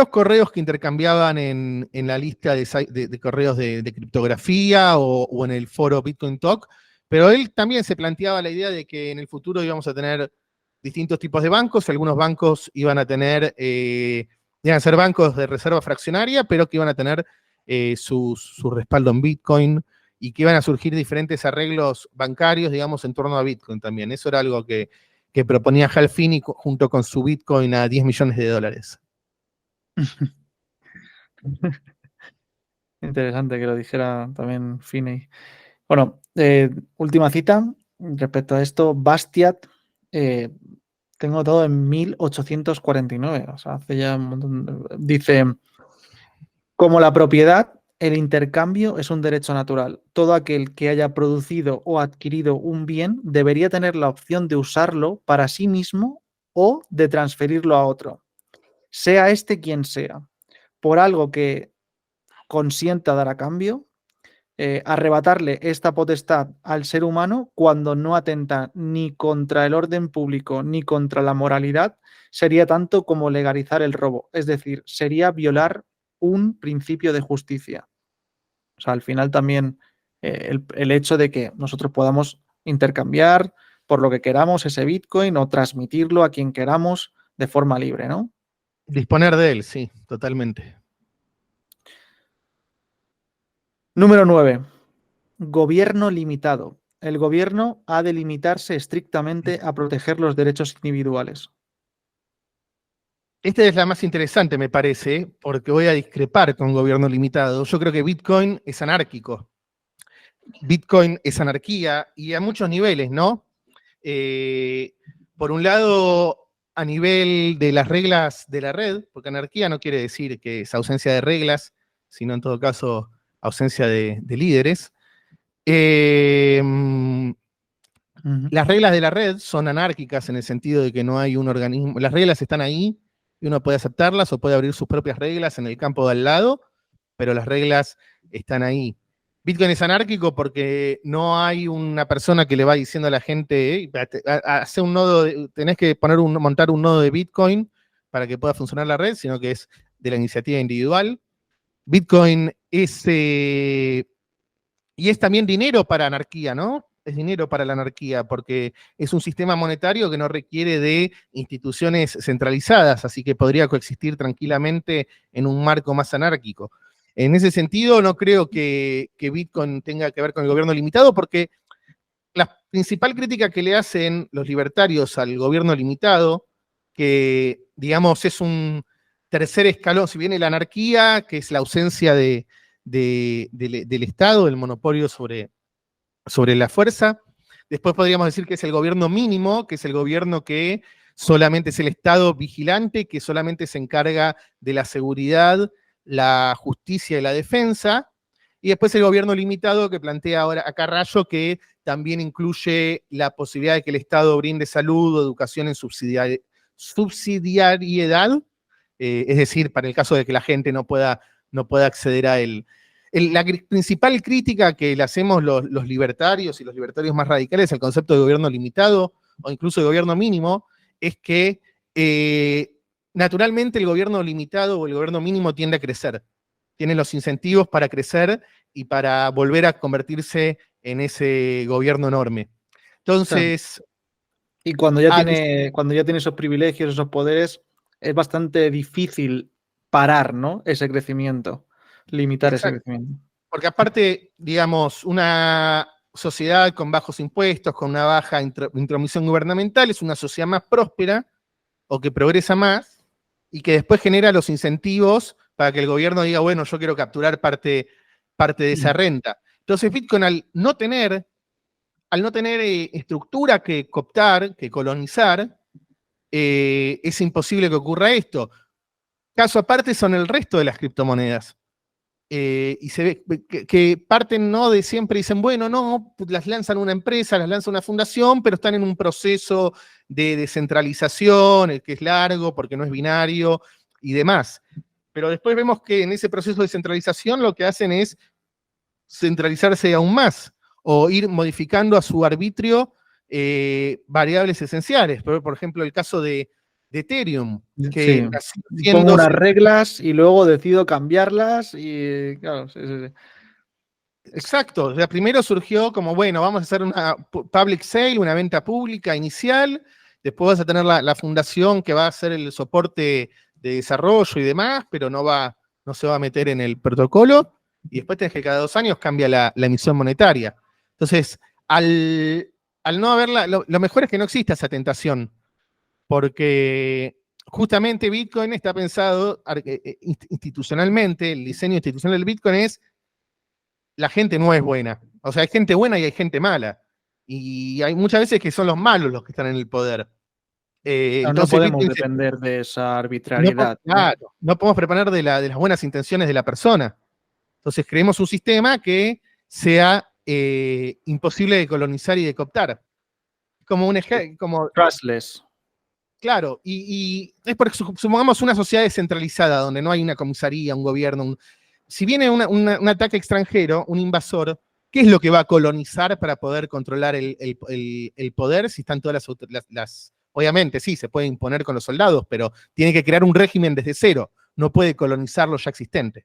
correos que intercambiaban en la lista de correos de criptografía o en el foro Bitcoin Talk, pero él también se planteaba la idea de que en el futuro íbamos a tener distintos tipos de bancos, algunos bancos iban a ser bancos de reserva fraccionaria, pero que iban a tener su respaldo en Bitcoin y que iban a surgir diferentes arreglos bancarios, digamos, en torno a Bitcoin también. Eso era algo que proponía Hal Finney junto con su Bitcoin a $10 millones. Interesante que lo dijera también Finney. Bueno, última cita respecto a esto, Bastiat, tengo todo en 1849, o sea, hace ya un montón. Dice, como la propiedad, el intercambio es un derecho natural. Todo aquel que haya producido o adquirido un bien debería tener la opción de usarlo para sí mismo o de transferirlo a otro, sea este quien sea, por algo que consienta dar a cambio. Arrebatarle esta potestad al ser humano cuando no atenta ni contra el orden público ni contra la moralidad sería tanto como legalizar el robo, es decir, sería violar un principio de justicia. O sea, al final también el hecho de que nosotros podamos intercambiar por lo que queramos ese Bitcoin o transmitirlo a quien queramos de forma libre, ¿no? Disponer de él, sí, totalmente. Número 9. Gobierno limitado. El gobierno ha de limitarse estrictamente a proteger los derechos individuales. Esta es la más interesante, me parece, porque voy a discrepar con gobierno limitado. Yo creo que Bitcoin es anárquico. Bitcoin es anarquía y a muchos niveles, ¿no? Por un lado, a nivel de las reglas de la red, porque anarquía no quiere decir que es ausencia de reglas, sino en todo caso ausencia de líderes. Las reglas de la red son anárquicas en el sentido de que no hay un organismo, las reglas están ahí y uno puede aceptarlas o puede abrir sus propias reglas en el campo de al lado, pero las reglas están ahí. Bitcoin es anárquico porque no hay una persona que le va diciendo a la gente, hace un nodo, tenés que montar un nodo de Bitcoin para que pueda funcionar la red, sino que es de la iniciativa individual. Bitcoin es, y es también dinero para anarquía, ¿no? Es dinero para la anarquía, porque es un sistema monetario que no requiere de instituciones centralizadas, así que podría coexistir tranquilamente en un marco más anárquico. En ese sentido, no creo que Bitcoin tenga que ver con el gobierno limitado, porque la principal crítica que le hacen los libertarios al gobierno limitado, que digamos es un tercer escalón, si viene la anarquía, que es la ausencia del Estado, del monopolio sobre la fuerza. Después podríamos decir que es el gobierno mínimo, que es el gobierno que solamente es el Estado vigilante, que solamente se encarga de la seguridad, la justicia y la defensa. Y después el gobierno limitado que plantea ahora acá Rayo, que también incluye la posibilidad de que el Estado brinde salud o educación en subsidiariedad, es decir, para el caso de que la gente no pueda acceder a él. La principal crítica que le hacemos los libertarios y los libertarios más radicales al concepto de gobierno limitado o incluso de gobierno mínimo es que naturalmente el gobierno limitado o el gobierno mínimo tiende a crecer. Tiene los incentivos para crecer y para volver a convertirse en ese gobierno enorme. Entonces... Y cuando ya tiene esos privilegios, esos poderes, es bastante difícil parar, ¿no? Ese crecimiento, limitar ese crecimiento. Porque aparte, digamos, una sociedad con bajos impuestos, con una baja intromisión gubernamental, es una sociedad más próspera o que progresa más y que después genera los incentivos para que el gobierno diga, bueno, yo quiero capturar parte de esa renta. Entonces Bitcoin al no tener estructura que cooptar, que colonizar, es imposible que ocurra esto. Caso aparte son el resto de las criptomonedas. Y se ve que parten no de siempre, dicen, bueno, no, las lanzan una empresa, las lanza una fundación, pero están en un proceso de descentralización, que es largo porque no es binario y demás. Pero después vemos que en ese proceso de descentralización lo que hacen es centralizarse aún más o ir modificando a su arbitrio variables esenciales. Por ejemplo, el caso de Ethereum, que sí. Pongo unas reglas y luego decido cambiarlas y claro, sí. Exacto, o sea, primero surgió como, bueno, vamos a hacer una public sale, una venta pública inicial, después vas a tener la fundación que va a hacer el soporte de desarrollo y demás, pero no se va a meter en el protocolo, y después tenés que cada 2 años cambia la emisión monetaria. Entonces, al no haberla, lo mejor es que no exista esa tentación, porque justamente Bitcoin está pensado institucionalmente, el diseño institucional del Bitcoin es la gente no es buena. O sea, hay gente buena y hay gente mala. Y hay muchas veces que son los malos los que están en el poder. No podemos depender de esa arbitrariedad. Claro, no podemos depender de las buenas intenciones de la persona. Entonces creemos un sistema que sea imposible de colonizar y de cooptar. Como un ejemplo. Trustless. Claro, y es porque supongamos una sociedad descentralizada donde no hay una comisaría, un gobierno. Si viene un ataque extranjero, un invasor, ¿qué es lo que va a colonizar para poder controlar el poder? Si están todas las. Obviamente, sí, se puede imponer con los soldados, pero tiene que crear un régimen desde cero. No puede colonizar lo ya existente.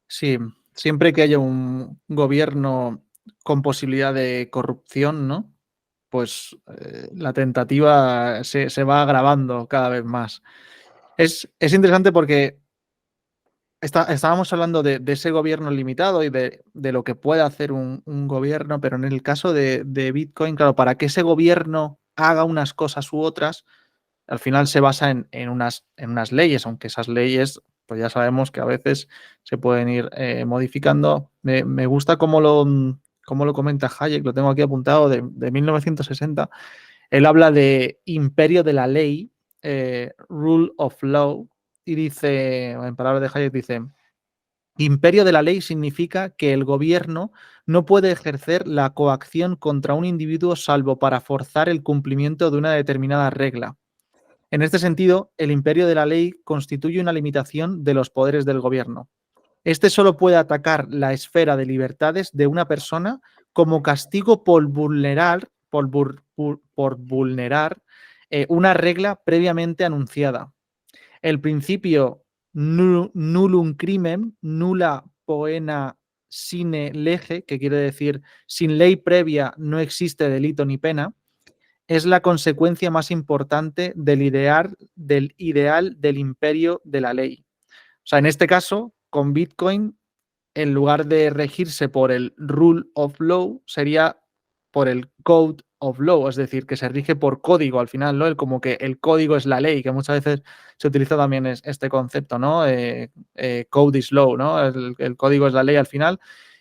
Sí, siempre que haya un gobierno con posibilidad de corrupción, ¿no? Pues la tentativa se va agravando cada vez más. Es interesante porque estábamos hablando de ese gobierno limitado y de lo que puede hacer un gobierno, pero en el caso de Bitcoin, claro, para que ese gobierno haga unas cosas u otras, al final se basa en unas leyes, aunque esas leyes, pues ya sabemos que a veces se pueden ir modificando. Me gusta cómo lo comenta Hayek, lo tengo aquí apuntado, de 1960. Él habla de imperio de la ley, rule of law, y dice, en palabras de Hayek, dice: imperio de la ley significa que el gobierno no puede ejercer la coacción contra un individuo salvo para forzar el cumplimiento de una determinada regla. En este sentido, el imperio de la ley constituye una limitación de los poderes del gobierno. Este solo puede atacar la esfera de libertades de una persona como castigo por vulnerar una regla previamente anunciada. El principio nullum crimen, nulla poena sine lege, que quiere decir sin ley previa no existe delito ni pena, es la consecuencia más importante del ideal del imperio de la ley. O sea, en este caso, con Bitcoin, en lugar de regirse por el rule of law, sería por el code of law, es decir, que se rige por código al final, ¿no? Como que el código es la ley, que muchas veces se utiliza también este concepto, ¿no? Code is law, ¿no? El código es la ley al final.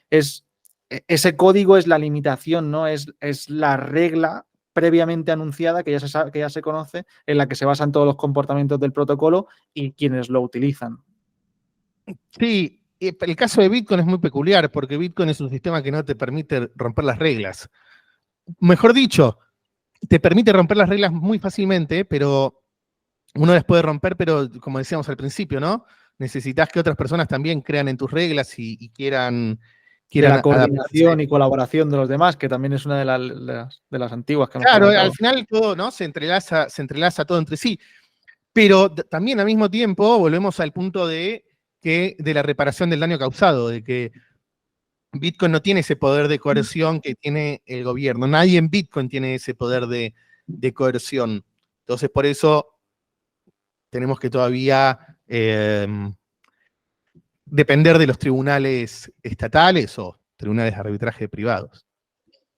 Ese código es la limitación, ¿no? Es la regla previamente anunciada que ya se conoce, en la que se basan todos los comportamientos del protocolo y quienes lo utilizan. Sí, el caso de Bitcoin es muy peculiar porque Bitcoin es un sistema que no te permite romper las reglas. Mejor dicho, te permite romper las reglas muy fácilmente, pero uno las puede romper, pero como decíamos al principio, ¿no? Necesitas que otras personas también crean en tus reglas y quieran de la coordinación adaptarse. y colaboración de los demás, que también es una de las antiguas que hemos Claro, comentado. al final todo, ¿no? Se entrelaza todo entre sí. Pero también al mismo tiempo volvemos al punto de la reparación del daño causado, de que Bitcoin no tiene ese poder de coerción que tiene el gobierno. Nadie en Bitcoin tiene ese poder de coerción. Entonces, por eso tenemos que todavía depender de los tribunales estatales o tribunales de arbitraje privados.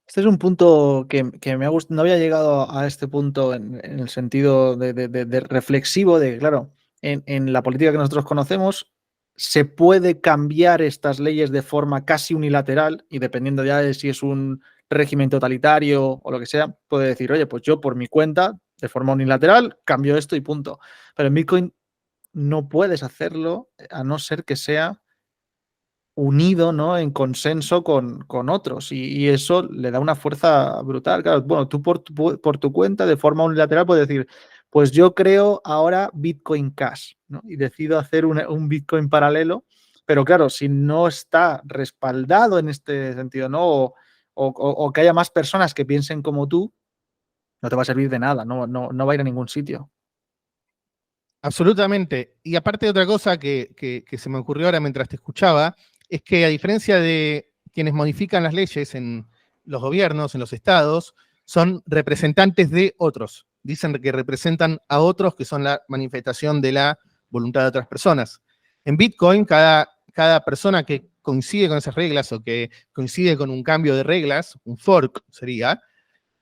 Este es un punto que me ha gustado. No había llegado a este punto en el sentido de reflexivo de, claro, en la política que nosotros conocemos se puede cambiar estas leyes de forma casi unilateral y dependiendo ya de si es un régimen totalitario o lo que sea, puede decir, oye, pues yo por mi cuenta de forma unilateral, cambio esto y punto. Pero en Bitcoin no puedes hacerlo a no ser que sea unido, ¿no? En consenso con otros. Y eso le da una fuerza brutal. Claro, bueno, tú por tu cuenta, de forma unilateral, puedes decir, pues yo creo ahora Bitcoin Cash, ¿no? Y decido hacer un Bitcoin paralelo. Pero claro, si no está respaldado en este sentido, ¿no? O que haya más personas que piensen como tú, no te va a servir de nada, no va a ir a ningún sitio. Absolutamente. Y aparte de otra cosa que se me ocurrió ahora mientras te escuchaba, es que a diferencia de quienes modifican las leyes en los gobiernos, en los estados, son representantes de otros. Dicen que representan a otros que son la manifestación de la voluntad de otras personas. En Bitcoin, cada persona que coincide con esas reglas o que coincide con un cambio de reglas, un fork sería,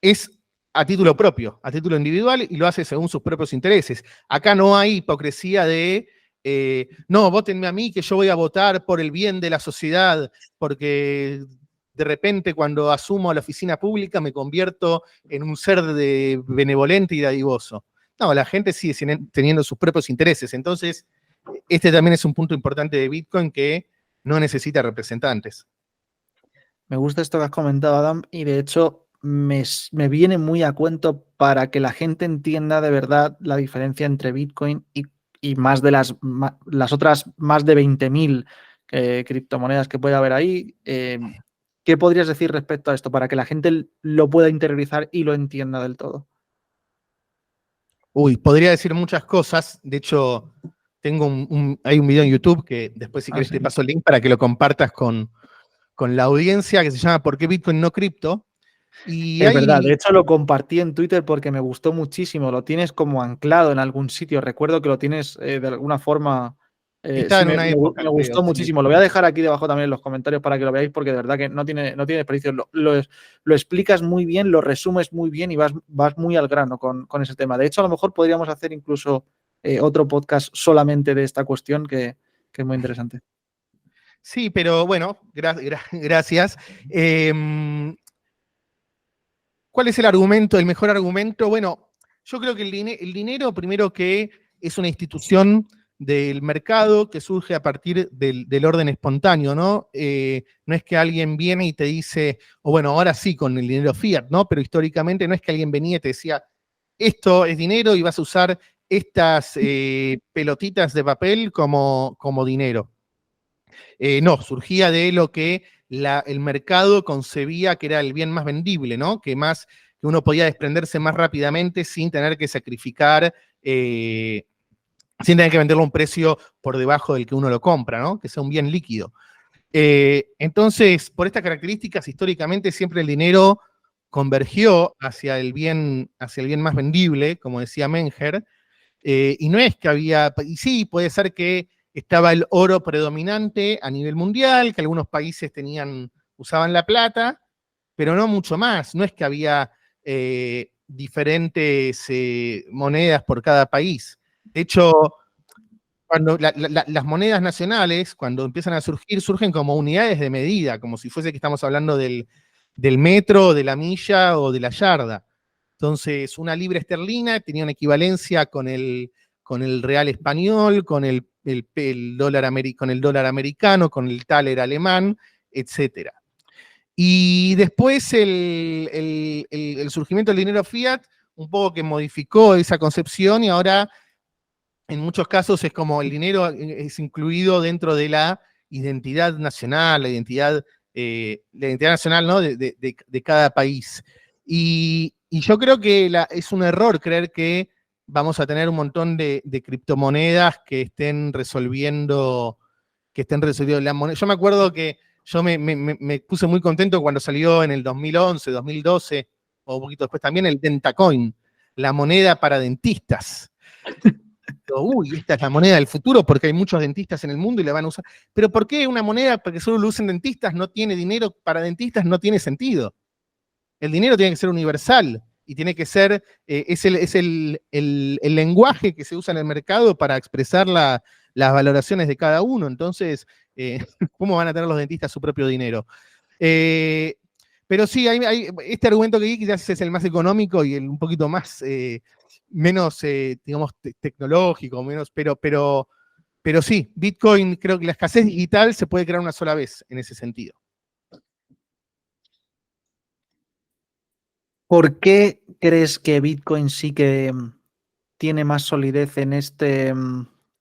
es a título propio, a título individual, y lo hace según sus propios intereses. Acá no hay hipocresía de, no, vótenme a mí que yo voy a votar por el bien de la sociedad, porque de repente cuando asumo la oficina pública me convierto en un ser benevolente y dadivoso. No, la gente sigue teniendo sus propios intereses. Entonces, este también es un punto importante de Bitcoin que no necesita representantes. Me gusta esto que has comentado, Adam, y de hecho me viene muy a cuento para que la gente entienda de verdad la diferencia entre Bitcoin y más de las otras más de 20.000 criptomonedas que puede haber ahí. ¿Qué podrías decir respecto a esto para que la gente lo pueda interiorizar y lo entienda del todo? Uy, podría decir muchas cosas. De hecho, hay un video en YouTube que después, si querés, Sí. te paso el link para que lo compartas con la audiencia, que se llama ¿Por qué Bitcoin no cripto? Y Es verdad, de hecho lo compartí en Twitter porque me gustó muchísimo. Lo tienes como anclado en algún sitio. Recuerdo que lo tienes de alguna forma. está Sí, en una época, me creo. gustó Sí. muchísimo. Lo voy a dejar aquí debajo también en los comentarios para que lo veáis, porque de verdad que no tiene desperdicio. Lo explicas muy bien, lo resumes muy bien y vas muy al grano con ese tema. De hecho, a lo mejor podríamos hacer incluso otro podcast solamente de esta cuestión que es muy interesante. Sí, pero bueno, gracias. ¿Cuál es el argumento, el mejor argumento? Bueno, yo creo que el dinero, primero que es una institución del mercado que surge a partir del orden espontáneo, ¿no? No es que alguien viene y te dice, o bueno, ahora sí con el dinero fiat, ¿no? Pero históricamente no es que alguien venía y te decía, esto es dinero y vas a usar estas pelotitas de papel como dinero. No, surgía de lo que el mercado concebía que era el bien más vendible, ¿no? Que uno podía desprenderse más rápidamente sin tener que sacrificar, sin tener que venderlo a un precio por debajo del que uno lo compra, ¿no? Que sea un bien líquido. Entonces, por estas características, históricamente siempre el dinero convergió hacia el bien más vendible, como decía Menger, y no es que había, y sí, puede ser que estaba el oro predominante a nivel mundial, que algunos países usaban la plata, pero no mucho más. No es que había diferentes monedas por cada país. De hecho, cuando las monedas nacionales, cuando empiezan a surgir, surgen como unidades de medida, como si fuese que estamos hablando del metro, de la milla o de la yarda. Entonces, una libra esterlina tenía una equivalencia con el real español, con el dólar americano, con el taler alemán, etc. Y después el surgimiento del dinero fiat, un poco que modificó esa concepción y ahora en muchos casos es como el dinero es incluido dentro de la identidad nacional, la identidad nacional, ¿no? de cada país. Y yo creo que es un error creer que vamos a tener un montón de criptomonedas que estén resolviendo la moneda. Yo me acuerdo que yo me puse muy contento cuando salió en el 2011, 2012, o un poquito después también, el Dentacoin, la moneda para dentistas. Uy, esta es la moneda del futuro porque hay muchos dentistas en el mundo y la van a usar. Pero ¿por qué una moneda porque solo lo usen dentistas no tiene dinero para dentistas? No tiene sentido. El dinero tiene que ser universal y tiene que ser, es el lenguaje que se usa en el mercado para expresar las valoraciones de cada uno. Entonces, ¿cómo van a tener los dentistas su propio dinero? Pero sí, hay este argumento que quizás es el más económico y un poquito más digamos, tecnológico, pero sí, Bitcoin, creo que la escasez digital se puede crear una sola vez en ese sentido. ¿Por qué crees que Bitcoin sí que tiene más solidez en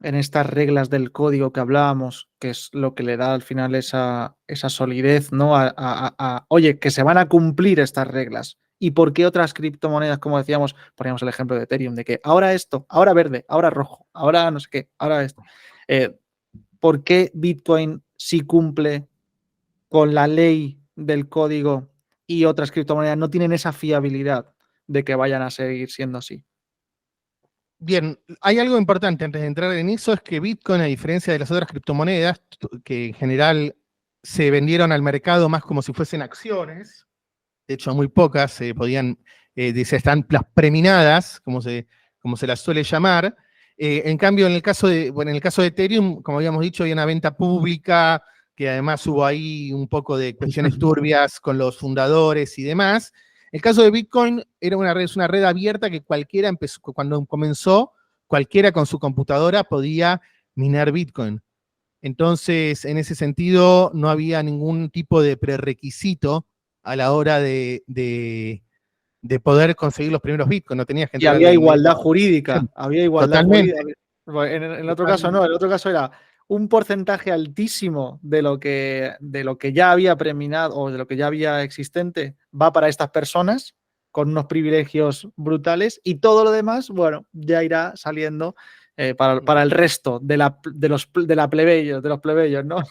en estas reglas del código que hablábamos, que es lo que le da al final esa solidez, ¿no? Oye, que se van a cumplir estas reglas. ¿Y por qué otras criptomonedas, como decíamos, poníamos el ejemplo de Ethereum, de que ahora esto, ahora verde, ahora rojo, ahora no sé qué, ahora esto? ¿Por qué Bitcoin sí cumple con la ley del código y otras criptomonedas no tienen esa fiabilidad de que vayan a seguir siendo así? Bien, hay algo importante antes de entrar en eso, es que Bitcoin, a diferencia de las otras criptomonedas, que en general se vendieron al mercado más como si fuesen acciones, de hecho muy pocas se podían, están las preminadas, como se las suele llamar. En cambio, en el caso de Ethereum, como habíamos dicho, hay una venta pública, que además hubo ahí un poco de cuestiones turbias con los fundadores y demás. El caso de Bitcoin es una red abierta que cuando comenzó, cualquiera con su computadora podía minar Bitcoin. Entonces, en ese sentido, no había ningún tipo de prerequisito a la hora de poder conseguir los primeros Bitcoin. No tenías que Y entrar había al igualdad jurídica, había igualdad Totalmente. jurídica. En el otro caso no, Totalmente. el otro caso era un porcentaje altísimo de lo que ya había preminado o de lo que ya había existente va para estas personas con unos privilegios brutales y todo lo demás, bueno, ya irá saliendo para el resto de la plebeyo, de los plebeyos, ¿no?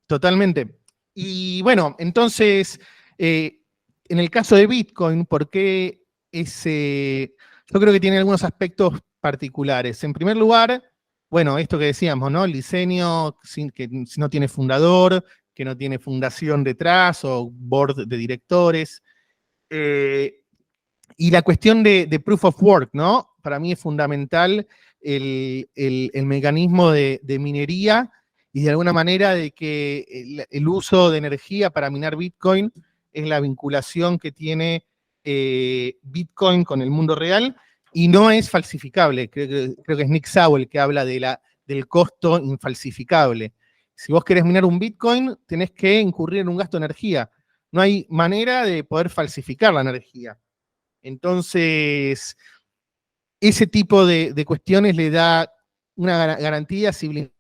Totalmente. Y bueno, entonces, en el caso de Bitcoin, ¿por qué ese? Yo creo que tiene algunos aspectos particulares. En primer lugar, bueno, esto que decíamos, ¿no? El diseño que no tiene fundador, que no tiene fundación detrás o board de directores. Y la cuestión de proof of work, ¿no? Para mí es fundamental el mecanismo de minería y de alguna manera de que el uso de energía para minar Bitcoin es la vinculación que tiene Bitcoin con el mundo real y no es falsificable. Creo que es Nick Sawell el que habla del costo infalsificable. Si vos querés minar un Bitcoin, tenés que incurrir en un gasto de energía. No hay manera de poder falsificar la energía. Entonces, ese tipo de cuestiones le da una garantía civil.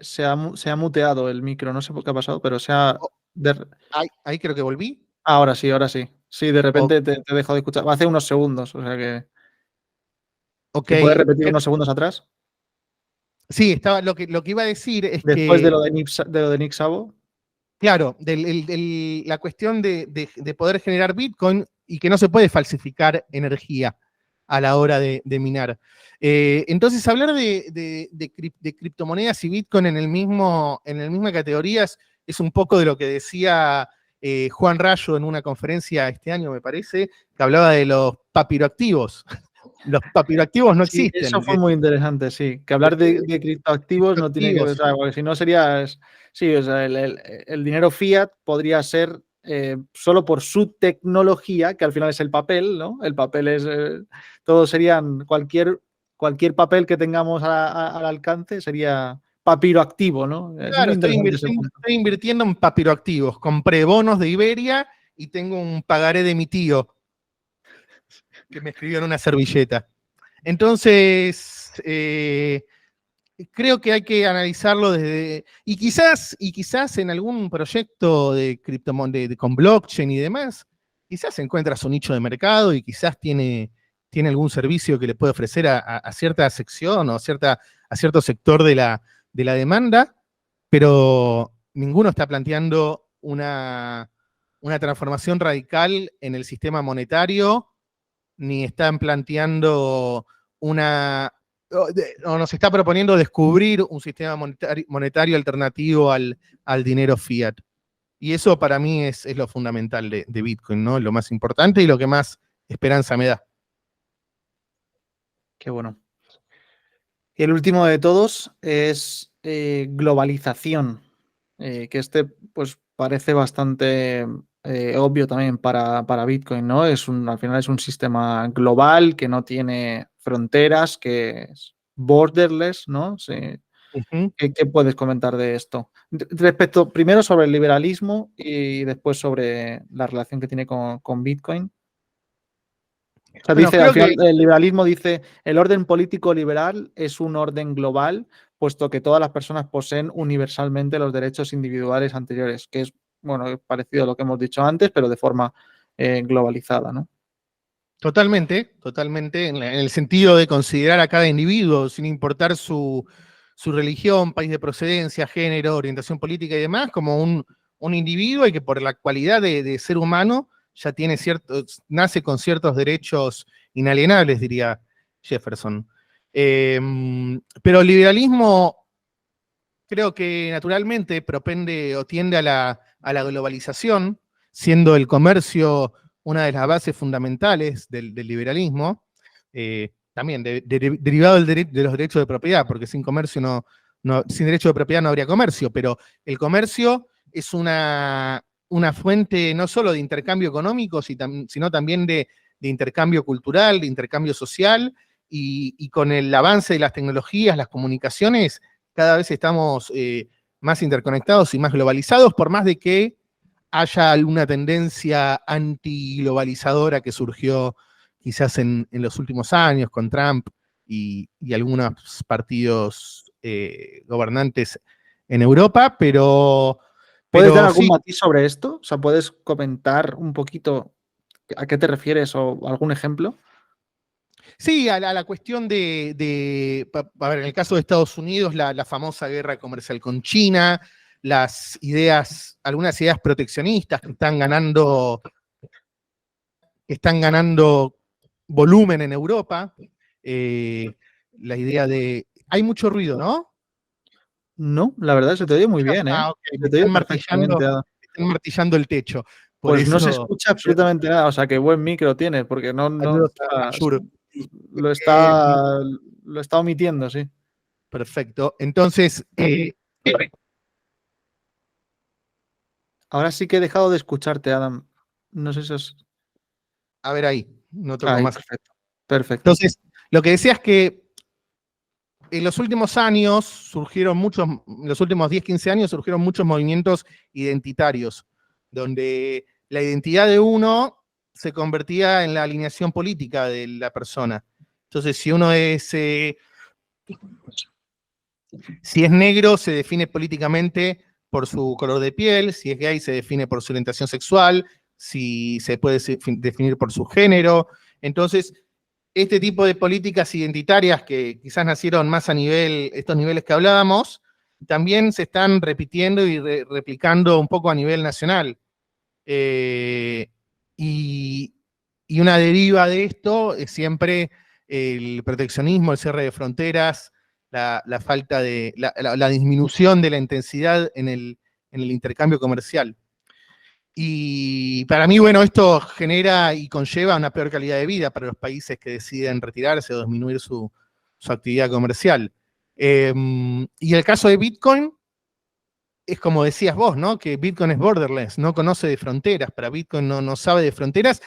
Se ha muteado el micro, no sé por qué ha pasado, pero se ha... Oh, de- ahí creo que volví. Ahora sí, ahora sí. Sí, de O- repente te dejo de escuchar. Hace unos segundos, o sea que... ok. Si puedes repetir unos segundos atrás, Sí, lo que iba a decir es después de que, lo de Nick Szabo. claro, la cuestión de poder generar Bitcoin y que no se puede falsificar energía a la hora de minar. Entonces, hablar de criptomonedas y Bitcoin en la misma categoría es un poco de lo que decía Juan Rayo en una conferencia este año, me parece, que hablaba de los papiroactivos. Los papiroactivos no Sí, eso existen. fue muy interesante, sí. Que hablar de criptoactivos no tiene que ver, o Criptoactivos, sea, porque si no sería, sí, o sea, el dinero fiat podría ser solo por su tecnología, que al final es el papel, ¿no? El papel es, todos serían, cualquier papel que tengamos al alcance sería papiroactivo, ¿no? Es claro, muy interesante ese punto. estoy invirtiendo en papiroactivos. Compré bonos de Iberia y tengo un pagaré de mi tío que me escribió en una servilleta. Entonces, creo que hay que analizarlo desde. Y quizás en algún proyecto de criptomonedas con blockchain y demás, quizás encuentra su nicho de mercado y quizás tiene algún servicio que le puede ofrecer a cierta sección o a cierto sector de la demanda, pero ninguno está planteando una transformación radical en el sistema monetario, ni están planteando o nos está proponiendo descubrir un sistema monetario alternativo al dinero fiat. Y eso para mí es lo fundamental de Bitcoin, ¿no? Lo más importante y lo que más esperanza me da. Qué bueno. Y el último de todos es globalización, que pues parece bastante obvio también para Bitcoin, ¿no? Al final es un sistema global que no tiene fronteras, que es borderless, ¿no? Sí. Ujú. ¿Qué puedes comentar de esto? Respecto primero sobre el liberalismo y después sobre la relación que tiene con Bitcoin. O sea, Bueno, dice, al creo final que el liberalismo dice, el orden político liberal es un orden global, puesto que todas las personas poseen universalmente los derechos individuales anteriores, que es, bueno, es parecido a lo que hemos dicho antes, pero de forma globalizada, ¿no? totalmente, en el sentido de considerar a cada individuo, sin importar su religión, país de procedencia, género, orientación política y demás, como un individuo y que por la cualidad de ser humano ya tiene nace con ciertos derechos inalienables, diría Jefferson. Pero el liberalismo creo que naturalmente propende o tiende a la globalización, siendo el comercio una de las bases fundamentales del liberalismo, también derivado de los derechos de propiedad, porque sin comercio sin derecho de propiedad no habría comercio, pero el comercio es una fuente no solo de intercambio económico, sino también de intercambio cultural, de intercambio social, y con el avance de las tecnologías, las comunicaciones, cada vez estamos más interconectados y más globalizados, por más de que haya alguna tendencia antiglobalizadora que surgió quizás en los últimos años con Trump y algunos partidos gobernantes en Europa, ¿Puedes dar pero algún sí, matiz sobre esto? O sea, ¿puedes comentar un poquito a qué te refieres o algún ejemplo? sí, a la cuestión a ver, en el caso de Estados Unidos, la famosa guerra comercial con China, algunas ideas proteccionistas que están ganando volumen en Europa, la idea de... Hay mucho ruido, ¿no? No, la verdad se te oye muy ¿Escuchas? bien, ¿eh? Ah, ok, me Se te oye están martillando, perfectamente. Ada. me están martillando el techo. Por Pues no se eso, escucha absolutamente nada, o sea, qué buen micro tienes, porque no, saludos o a sea, Yur. lo Eh, está, lo está omitiendo, sí. Perfecto. Entonces, Ahora sí que he dejado de escucharte, Adam. No sé si es... a ver ahí, no toco Ahí, más. perfecto. Perfecto. Entonces, lo que decía es que en los últimos años en los últimos 10, 15 años surgieron muchos movimientos identitarios, donde la identidad de uno se convertía en la alineación política de la persona. Entonces, si es negro, se define políticamente por su color de piel; si es gay, se define por su orientación sexual; si se puede definir por su género. Entonces, este tipo de políticas identitarias que quizás nacieron más estos niveles que hablábamos, también se están repitiendo y replicando un poco a nivel nacional. Eh, y, y una deriva de esto es siempre el proteccionismo, el cierre de fronteras, la falta la disminución de la intensidad en el intercambio comercial. Y para mí, bueno, esto genera y conlleva una peor calidad de vida para los países que deciden retirarse o disminuir su actividad comercial. Y el caso de Bitcoin es como decías vos, ¿no? Que Bitcoin es borderless, no conoce de fronteras. Para Bitcoin no sabe de fronteras,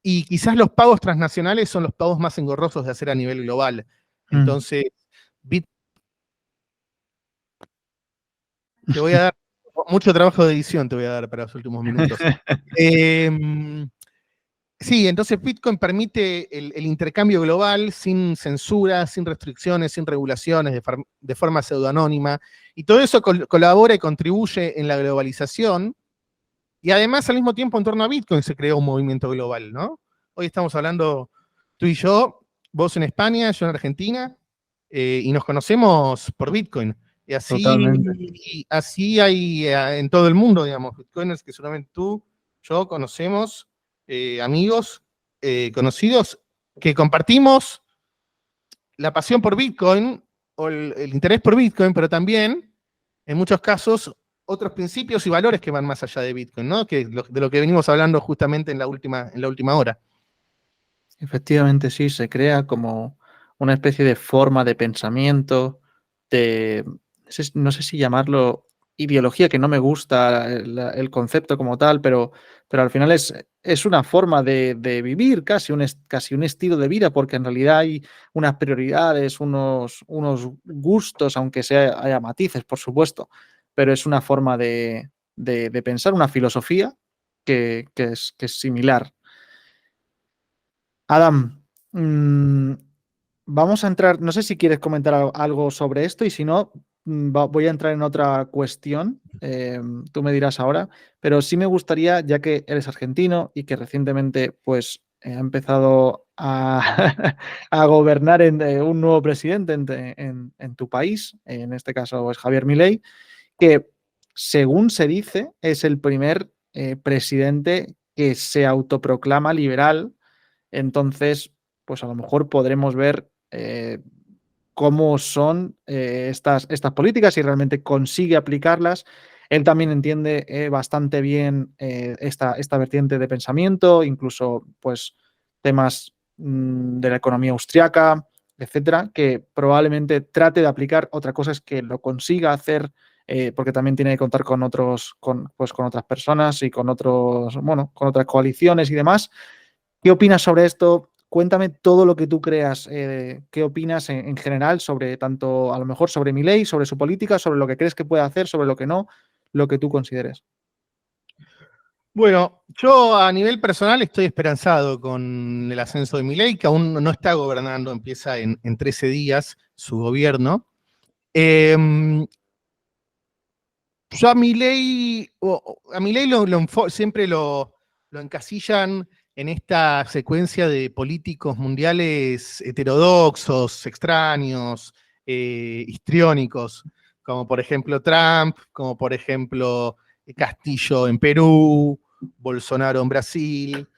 y quizás los pagos transnacionales son los pagos más engorrosos de hacer a nivel global. Mm. Entonces, te voy a dar mucho trabajo de edición, te voy a dar para los últimos minutos. Sí, entonces Bitcoin permite el intercambio global sin censura, sin restricciones, sin regulaciones, de forma pseudoanónima, y todo eso colabora y contribuye en la globalización. Y además, al mismo tiempo, en torno a Bitcoin se creó un movimiento global, ¿no? Hoy estamos hablando tú y yo, vos en España, yo en Argentina, y nos conocemos por Bitcoin. Y Totalmente. así hay en todo el mundo, digamos, Bitcoiners que solamente tú, yo conocemos, amigos, conocidos, que compartimos la pasión por Bitcoin o el interés por Bitcoin, pero también, en muchos casos, otros principios y valores que van más allá de Bitcoin, ¿no? De lo que venimos hablando justamente en la última hora. Efectivamente, sí, se crea como una especie de forma de pensamiento, de, no sé si llamarlo ideología, que no me gusta el concepto como tal, pero al final es una forma de vivir, casi un estilo de vida, porque en realidad hay unas prioridades, unos gustos, aunque haya matices, por supuesto, pero es una forma de pensar, una filosofía que es similar. Adam, vamos a entrar, no sé si quieres comentar algo sobre esto y si no, voy a entrar en otra cuestión, tú me dirás ahora, pero sí me gustaría, ya que eres argentino y que recientemente pues ha empezado a, a gobernar un nuevo presidente en tu país, en este caso es Javier Milei, que según se dice es el primer presidente que se autoproclama liberal. Entonces, pues a lo mejor podremos ver cómo son estas políticas y realmente consigue aplicarlas. Él también entiende bastante bien esta vertiente de pensamiento, incluso pues temas de la economía austriaca, etcétera, que probablemente trate de aplicar. Otra cosa es que lo consiga hacer porque también tiene que contar con con otras personas y con con otras coaliciones y demás. ¿Qué opinas sobre esto? Cuéntame todo lo que tú creas. ¿Qué opinas en general sobre tanto, a lo mejor, sobre Milei, sobre su política, sobre lo que crees que puede hacer, sobre lo que no, lo que tú consideres? Bueno, yo a nivel personal estoy esperanzado con el ascenso de Milei, que aún no está gobernando, empieza en 13 días su gobierno. Yo a Milei siempre lo encasillan en esta secuencia de políticos mundiales heterodoxos, extraños, histriónicos, como por ejemplo Trump, como por ejemplo Castillo en Perú, Bolsonaro en Brasil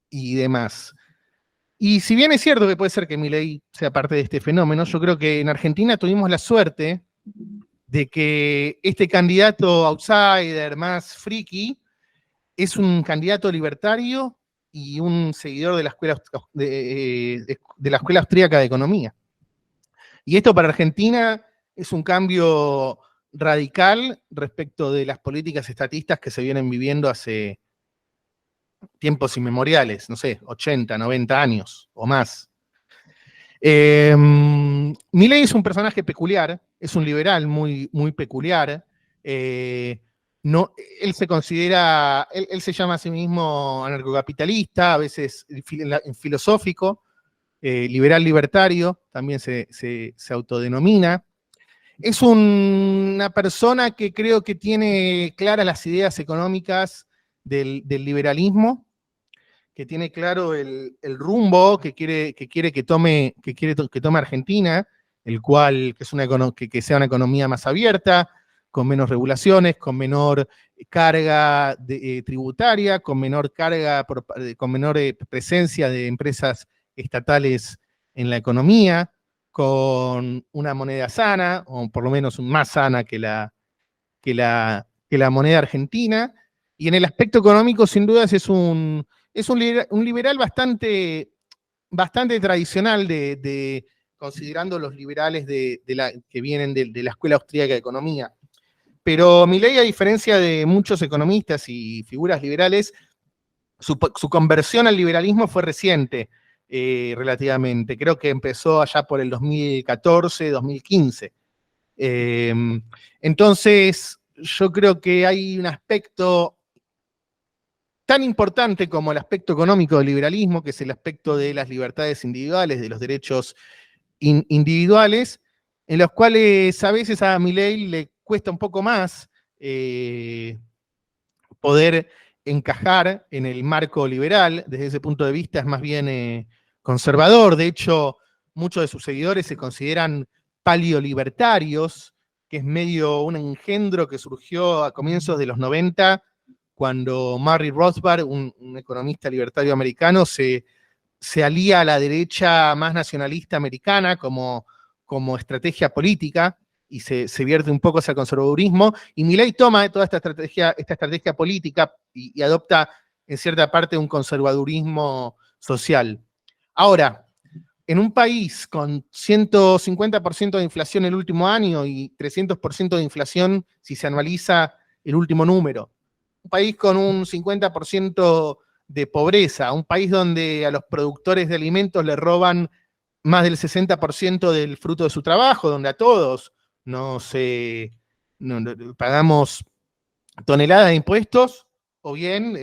y demás. Y si bien es cierto que puede ser que Milei sea parte de este fenómeno, yo creo que en Argentina tuvimos la suerte de que este candidato outsider más friki es un candidato libertario y un seguidor de la escuela, de la escuela austríaca de economía. Y esto para Argentina es un cambio radical respecto de las políticas estatistas que se vienen viviendo hace tiempos inmemoriales, no sé, 80, 90 años o más. Milei es un personaje peculiar, es un liberal muy, muy peculiar. No, él se considera, él se llama a sí mismo anarcocapitalista, a veces filosófico, liberal libertario, también se autodenomina. Es una persona que creo que tiene claras las ideas económicas del liberalismo, que tiene claro el rumbo que quiere que tome Argentina, el cual que sea una economía más abierta, con menos regulaciones, con menor carga tributaria, con menor carga, con menor presencia de empresas estatales en la economía, con una moneda sana, o por lo menos más sana que la moneda argentina. Y en el aspecto económico, sin dudas, es un liberal bastante tradicional, considerando los liberales que vienen de la escuela austríaca de economía. Pero Milei, a diferencia de muchos economistas y figuras liberales, su conversión al liberalismo fue reciente, relativamente. Creo que empezó allá por el 2014, 2015. Entonces, yo creo que hay un aspecto tan importante como el aspecto económico del liberalismo, que es el aspecto de las libertades individuales, de los derechos individuales, en los cuales a veces a Milei le cuesta un poco más poder encajar en el marco liberal. Desde ese punto de vista es más bien conservador. De hecho, muchos de sus seguidores se consideran paleolibertarios, que es medio un engendro que surgió a comienzos de los 90, cuando Murray Rothbard, un economista libertario americano, se alía a la derecha más nacionalista americana como estrategia política, y se vierte un poco hacia el conservadurismo, y Milei toma toda esta estrategia política y adopta en cierta parte un conservadurismo social. Ahora, en un país con 150% de inflación el último año y 300% de inflación si se anualiza el último número, un país con un 50% de pobreza, un país donde a los productores de alimentos le roban más del 60% del fruto de su trabajo, donde a todos pagamos toneladas de impuestos, o bien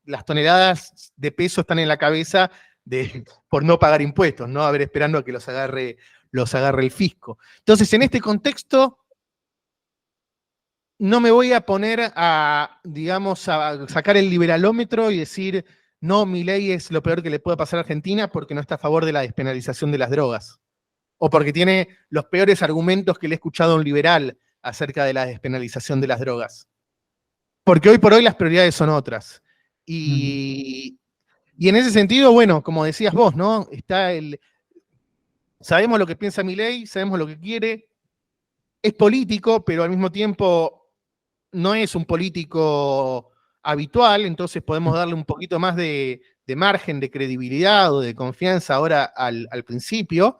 las toneladas de peso están en la cabeza por no pagar impuestos, ¿no? A ver, esperando a que los agarre el fisco. Entonces, en este contexto, no me voy a poner digamos, a sacar el liberalómetro y decir, no, Milei es lo peor que le puede pasar a Argentina porque no está a favor de la despenalización de las drogas. O porque tiene los peores argumentos que le he escuchado a un liberal acerca de la despenalización de las drogas. Porque hoy por hoy las prioridades son otras. Y en ese sentido, bueno, como decías vos, ¿no? Sabemos lo que piensa Milei, sabemos lo que quiere, es político, pero al mismo tiempo no es un político habitual, entonces podemos darle un poquito más de margen de credibilidad o de confianza ahora al principio.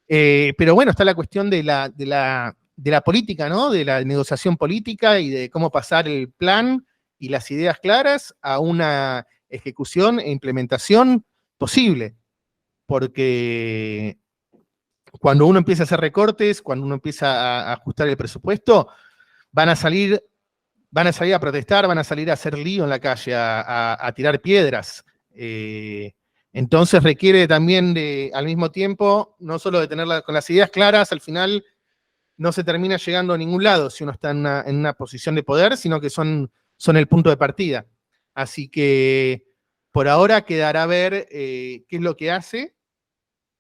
Pero bueno, está la cuestión de la política, ¿no? De la negociación política y de cómo pasar el plan y las ideas claras a una ejecución e implementación posible. Porque cuando uno empieza a hacer recortes, cuando uno empieza a ajustar el presupuesto, van a salir a protestar, van a salir a hacer lío en la calle, a tirar piedras. Entonces requiere también al mismo tiempo, no solo de tener con las ideas claras, al final no se termina llegando a ningún lado si uno está en una posición de poder, sino que son el punto de partida. Así que por ahora quedará a ver qué es lo que hace.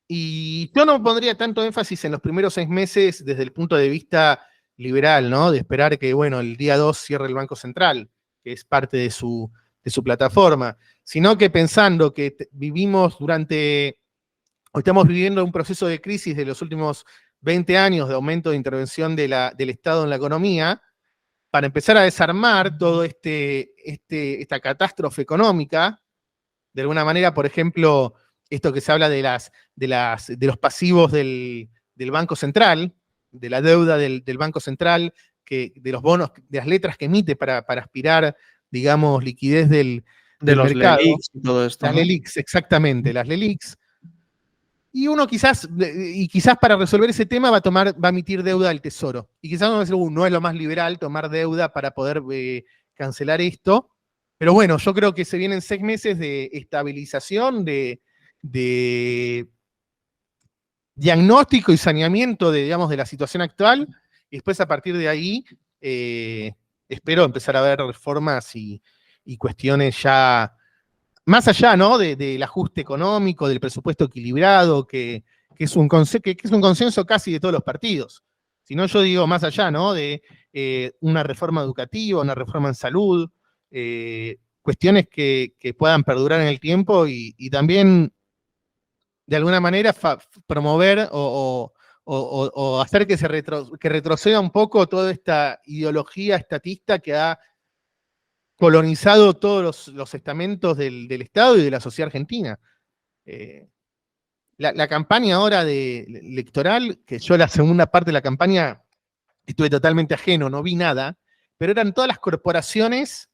Y yo no pondría tanto énfasis en los primeros 6 meses desde el punto de vista liberal, ¿no? De esperar que, bueno, el día 2 cierre el Banco Central, que es parte de su plataforma, sino que pensando que hoy estamos viviendo un proceso de crisis de los últimos 20 años de aumento de intervención del Estado en la economía, para empezar a desarmar todo esta catástrofe económica, de alguna manera, por ejemplo, esto que se habla de los pasivos del Banco Central, de la deuda del Banco Central, de los bonos, de las letras que emite para aspirar, digamos, liquidez del los mercado. LELIQs y todo esto, Las ¿no? LELIQs, exactamente, las LELIQs. Y uno quizás para resolver ese tema va a emitir deuda al Tesoro. Y quizás uno va a decir, no es lo más liberal tomar deuda para poder cancelar esto. Pero bueno, yo creo que se vienen 6 meses de estabilización, de diagnóstico y saneamiento digamos, de la situación actual. Y después, a partir de ahí, espero empezar a ver reformas y cuestiones ya más allá, ¿no? Del ajuste económico, del presupuesto equilibrado, que es un consenso casi de todos los partidos. Si no, yo digo más allá, ¿no? De una reforma educativa, una reforma en salud, cuestiones que puedan perdurar en el tiempo y también, de alguna manera, promover o hacer que que retroceda un poco toda esta ideología estatista que ha colonizado todos los estamentos del Estado y de la sociedad argentina. La campaña ahora electoral, que yo la segunda parte de la campaña estuve totalmente ajeno, no vi nada, pero eran todas las corporaciones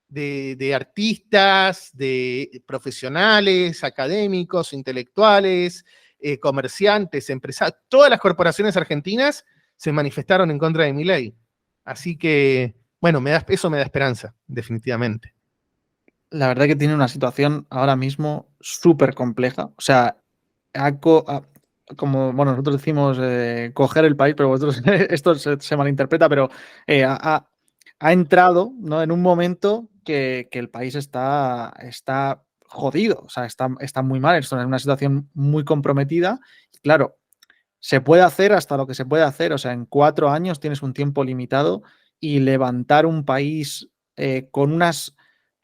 de artistas, de profesionales, académicos, intelectuales, comerciantes, empresarios, todas las corporaciones argentinas se manifestaron en contra de Milei. Así que, bueno, eso me da esperanza, definitivamente. La verdad que tiene una situación ahora mismo súper compleja. O sea, como bueno, nosotros decimos coger el país, pero vosotros esto se malinterpreta, pero ha entrado, ¿no? En un momento que el país está jodido, o sea, está muy mal, es una situación muy comprometida. Claro, se puede hacer hasta lo que se puede hacer, o sea, en 4 años tienes un tiempo limitado y levantar un país con unas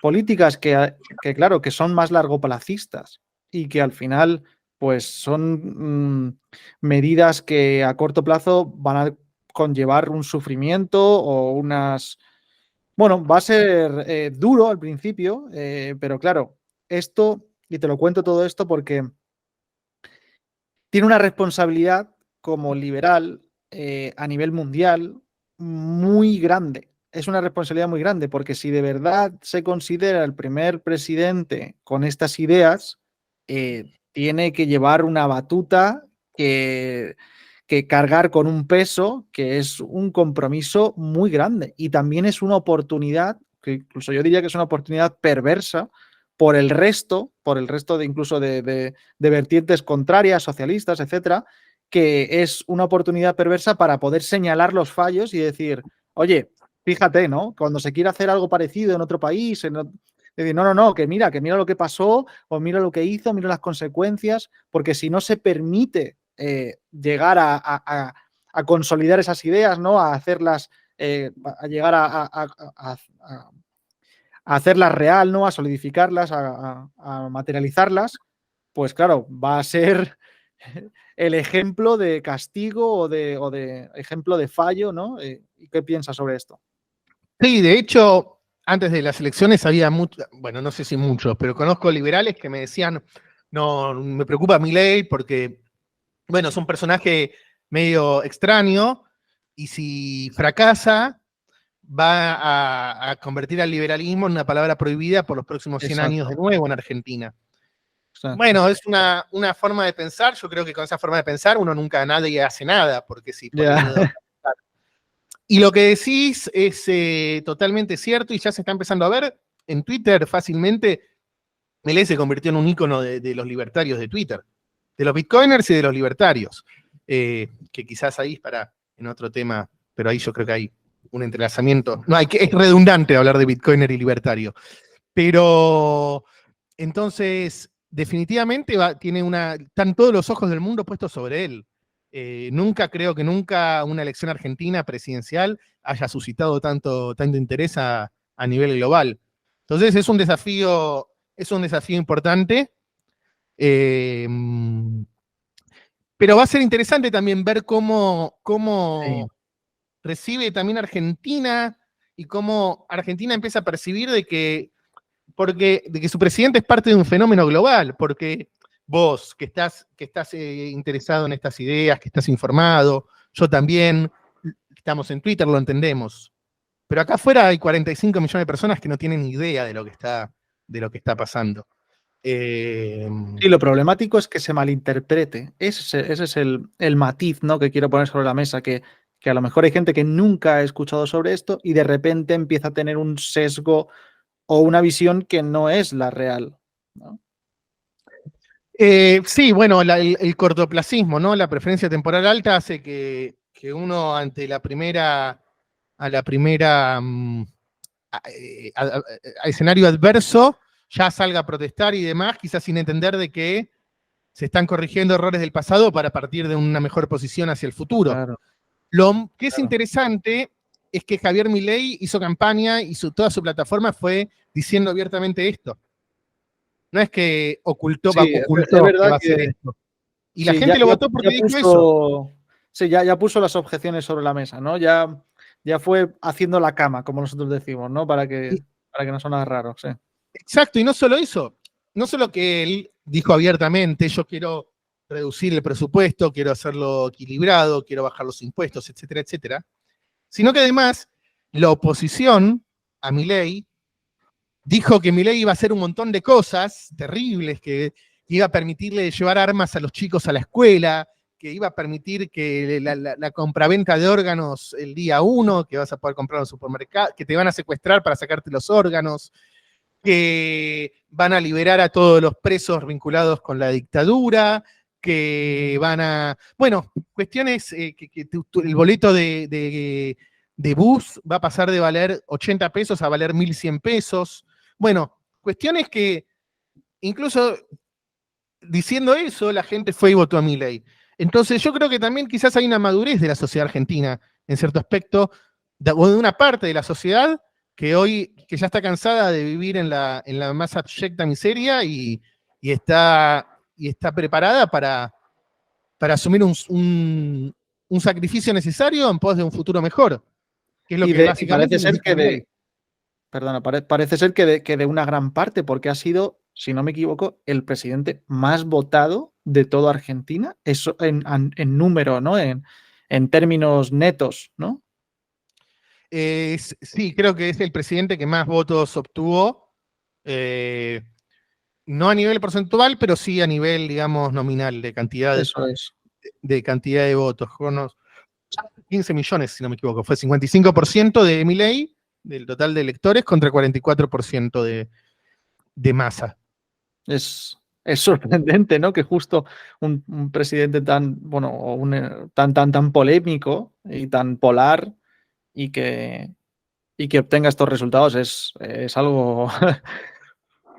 políticas claro, que son más largoplacistas y que al final, pues son medidas que a corto plazo van a conllevar un sufrimiento o unas... Bueno, va a ser duro al principio, pero claro, esto, y te lo cuento todo esto porque tiene una responsabilidad como liberal a nivel mundial muy grande. Es una responsabilidad muy grande, porque si de verdad se considera el primer presidente con estas ideas, tiene que llevar una batuta que cargar con un peso que es un compromiso muy grande, y también es una oportunidad, que incluso yo diría que es una oportunidad perversa por el resto de incluso de vertientes contrarias, socialistas, etcétera, que es una oportunidad perversa para poder señalar los fallos y decir, oye, fíjate, ¿no? Cuando se quiere hacer algo parecido en otro país, decir, no, que mira lo que pasó, o mira lo que hizo, mira las consecuencias, porque si no se permite llegar a consolidar esas ideas, ¿no? A hacerlas, a llegar a hacerlas real, ¿no? A solidificarlas, a materializarlas, pues claro, va a ser el ejemplo de castigo o de ejemplo de fallo, ¿no? ¿Y qué piensas sobre esto? Sí, de hecho, antes de las elecciones había mucho, bueno, no sé si muchos, pero conozco liberales que me decían, no, me preocupa Milei porque, bueno, es un personaje medio extraño y si fracasa va a convertir al liberalismo en una palabra prohibida por los próximos 100 años de Exacto, nuevo en Argentina. exacto. Bueno, es una forma de pensar, yo creo que con esa forma de pensar uno nunca nadie hace nada, porque si por el Ya. miedo. Y lo que decís es totalmente cierto y ya se está empezando a ver en Twitter fácilmente. Milei se convirtió en un ícono de los libertarios de Twitter, de los bitcoiners y de los libertarios, que quizás ahí para en otro tema, pero ahí yo creo que hay un entrelazamiento. No, es redundante hablar de bitcoiner y libertario. Pero entonces, definitivamente están todos los ojos del mundo puestos sobre él. Nunca creo que nunca una elección argentina presidencial haya suscitado tanto interés a nivel global. Entonces es un desafío importante. Eh, pero va a ser interesante también ver Sí, cómo recibe también Argentina y cómo Argentina empieza a percibir de que su presidente es parte de un fenómeno global, porque vos que estás interesado en estas ideas, que estás informado, yo también, estamos en Twitter, lo entendemos. Pero acá afuera hay 45 millones de personas que no tienen ni idea de lo que está pasando. sí, lo problemático es que se malinterprete. Ese es el matiz, ¿no? Que quiero poner sobre la mesa, que a lo mejor hay gente que nunca ha escuchado sobre esto y de repente empieza a tener un sesgo o una visión que no es la real, ¿no? Sí, bueno, el cortoplacismo, ¿no? La preferencia temporal alta hace que uno ante a la primera a escenario adverso ya salga a protestar y demás, quizás sin entender de que se están corrigiendo errores del pasado para partir de una mejor posición hacia el futuro. Claro, Lo que es claro. interesante es que Javier Milei hizo campaña y toda su plataforma fue diciendo abiertamente esto. No es que Sí, es ocultó que verdad va a hacer que esto. Y la sí, gente lo votó ya porque dijo eso. puso, sí, ya puso las objeciones sobre la mesa, ¿no? Ya fue haciendo la cama, como nosotros decimos, ¿no? Y, Para que no sonara raro, sí. exacto, y no solo eso, no solo que él dijo abiertamente, yo quiero reducir el presupuesto, quiero hacerlo equilibrado, quiero bajar los impuestos, etcétera, etcétera, sino que además la oposición a Milei dijo que Milei iba a hacer un montón de cosas terribles, que iba a permitirle llevar armas a los chicos a la escuela, que iba a permitir que la compraventa de órganos el día 1, que vas a poder comprar en el supermercado, que te van a secuestrar para sacarte los órganos, que van a liberar a todos los presos vinculados con la dictadura, que van a... Bueno, cuestiones que el boleto de bus va a pasar de valer 80 pesos a valer 1.100 pesos. Bueno, cuestiones que incluso diciendo eso, la gente fue y votó a Milei. Entonces yo creo que también quizás hay una madurez de la sociedad argentina, en cierto aspecto, o de una parte de la sociedad que ya está cansada de vivir en la más abyecta miseria y está preparada para asumir un sacrificio necesario en pos de un futuro mejor, que es lo que Y parece básicamente ser necesita Milei. perdona, parece ser que de una gran parte, porque ha sido, si no me equivoco, el presidente más votado de toda Argentina, eso en número, ¿no? En términos netos, ¿no? Sí, creo que es el presidente que más votos obtuvo, no a nivel porcentual, pero sí a nivel, digamos, nominal, Eso es. de cantidad de votos. Con unos 15 millones, si no me equivoco. Fue 55% de Milei, del total de electores, contra 44% de Massa. Es sorprendente, ¿no? Que justo un presidente tan, bueno, tan polémico y tan polar y que obtenga estos resultados es algo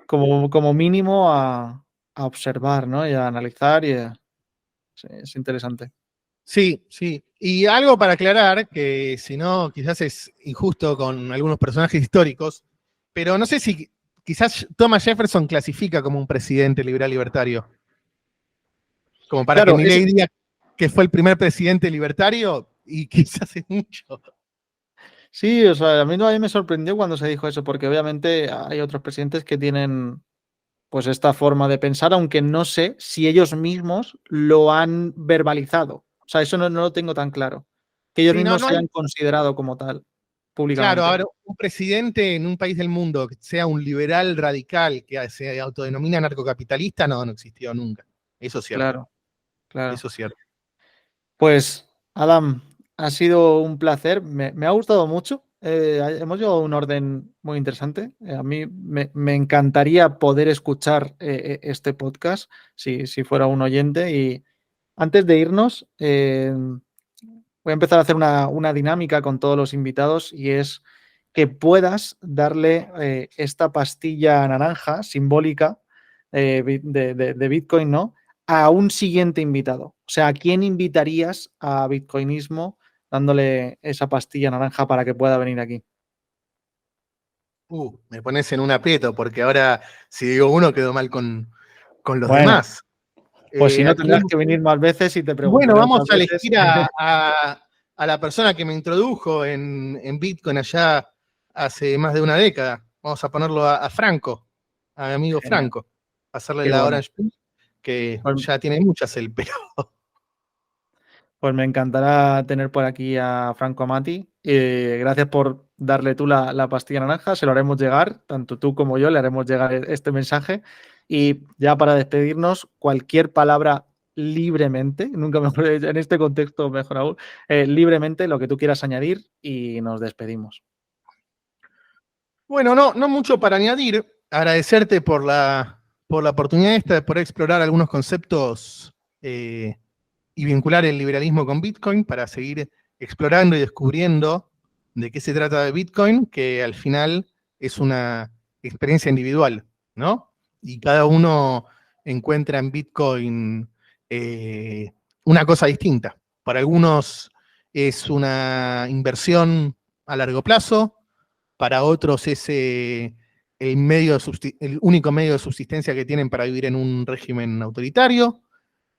como mínimo a observar, ¿no? Y a analizar sí, es interesante. Sí, sí. Y algo para aclarar, que si no, quizás es injusto con algunos personajes históricos, pero no sé si quizás Thomas Jefferson clasifica como un presidente liberal libertario, como para que Claro, Milei diga que fue el primer presidente libertario, y quizás es mucho. sí, o sea, a mí me sorprendió cuando se dijo eso, porque obviamente hay otros presidentes que tienen pues esta forma de pensar, aunque no sé si ellos mismos lo han verbalizado. O sea, eso no lo tengo tan claro. Que ellos Sí, no, mismos no se hay. hayan considerado como tal, Claro, públicamente. ahora un presidente en un país del mundo que sea un liberal radical que se autodenomina narcocapitalista, no existió nunca. Eso es cierto, Claro, claro. eso es cierto. Pues, Adam, ha sido un placer. Me ha gustado mucho. Hemos llevado un orden muy interesante. A mí me encantaría poder escuchar este podcast si fuera un oyente. Y antes de irnos, voy a empezar a hacer una dinámica con todos los invitados y es que puedas darle esta pastilla naranja simbólica de Bitcoin, ¿no? A un siguiente invitado. O sea, ¿a quién invitarías a Bitcoinismo dándole esa pastilla naranja para que pueda venir aquí? Me pones en un aprieto, porque ahora si digo uno quedo mal con los Bueno, demás. pues si no Aquí, tendrás que venir más veces y te bueno, preguntaré vamos otras a veces. elegir a la persona que me introdujo en Bitcoin allá hace más de una década. Vamos a ponerlo a Franco, a mi amigo Genial, Franco, pasarle qué la bueno. Orange Pill, que Pues, ya tiene muchas él, pero pues me encantará tener por aquí a Franco Amati. Gracias por darle tú la pastilla naranja. Se lo haremos llegar, tanto tú como yo le haremos llegar este mensaje. Y ya para despedirnos, cualquier palabra libremente, nunca mejor, en este contexto mejor aún, libremente lo que tú quieras añadir y nos despedimos. bueno, no mucho para añadir. Agradecerte por la oportunidad esta de poder explorar algunos conceptos y vincular el liberalismo con Bitcoin para seguir explorando y descubriendo de qué se trata de Bitcoin, que al final es una experiencia individual, ¿no? Y cada uno encuentra en Bitcoin una cosa distinta. Para algunos es una inversión a largo plazo, para otros es el único medio de subsistencia que tienen para vivir en un régimen autoritario,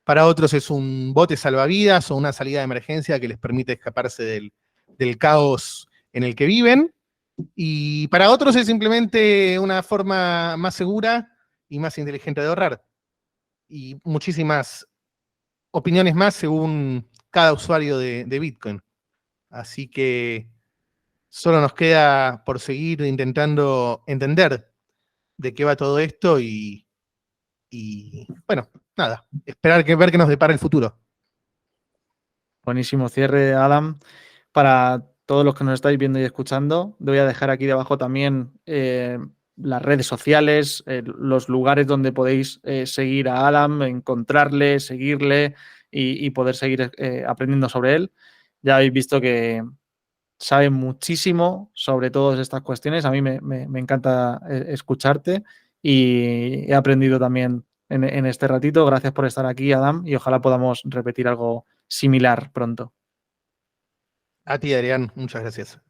para otros es un bote salvavidas o una salida de emergencia que les permite escaparse del caos en el que viven, y para otros es simplemente una forma más segura y más inteligente de ahorrar. Y muchísimas opiniones más según cada usuario de Bitcoin. Así que solo nos queda por seguir intentando entender de qué va todo esto y bueno, nada, ver qué nos depara el futuro. Buenísimo cierre, Adam. Para todos los que nos estáis viendo y escuchando, voy a dejar aquí debajo también las redes sociales, los lugares donde podéis seguir a Adam, encontrarle, seguirle y poder seguir aprendiendo sobre él. Ya habéis visto que sabe muchísimo sobre todas estas cuestiones. A mí me encanta escucharte y he aprendido también en este ratito. Gracias por estar aquí, Adam, y ojalá podamos repetir algo similar pronto. A ti, Adrián, muchas gracias.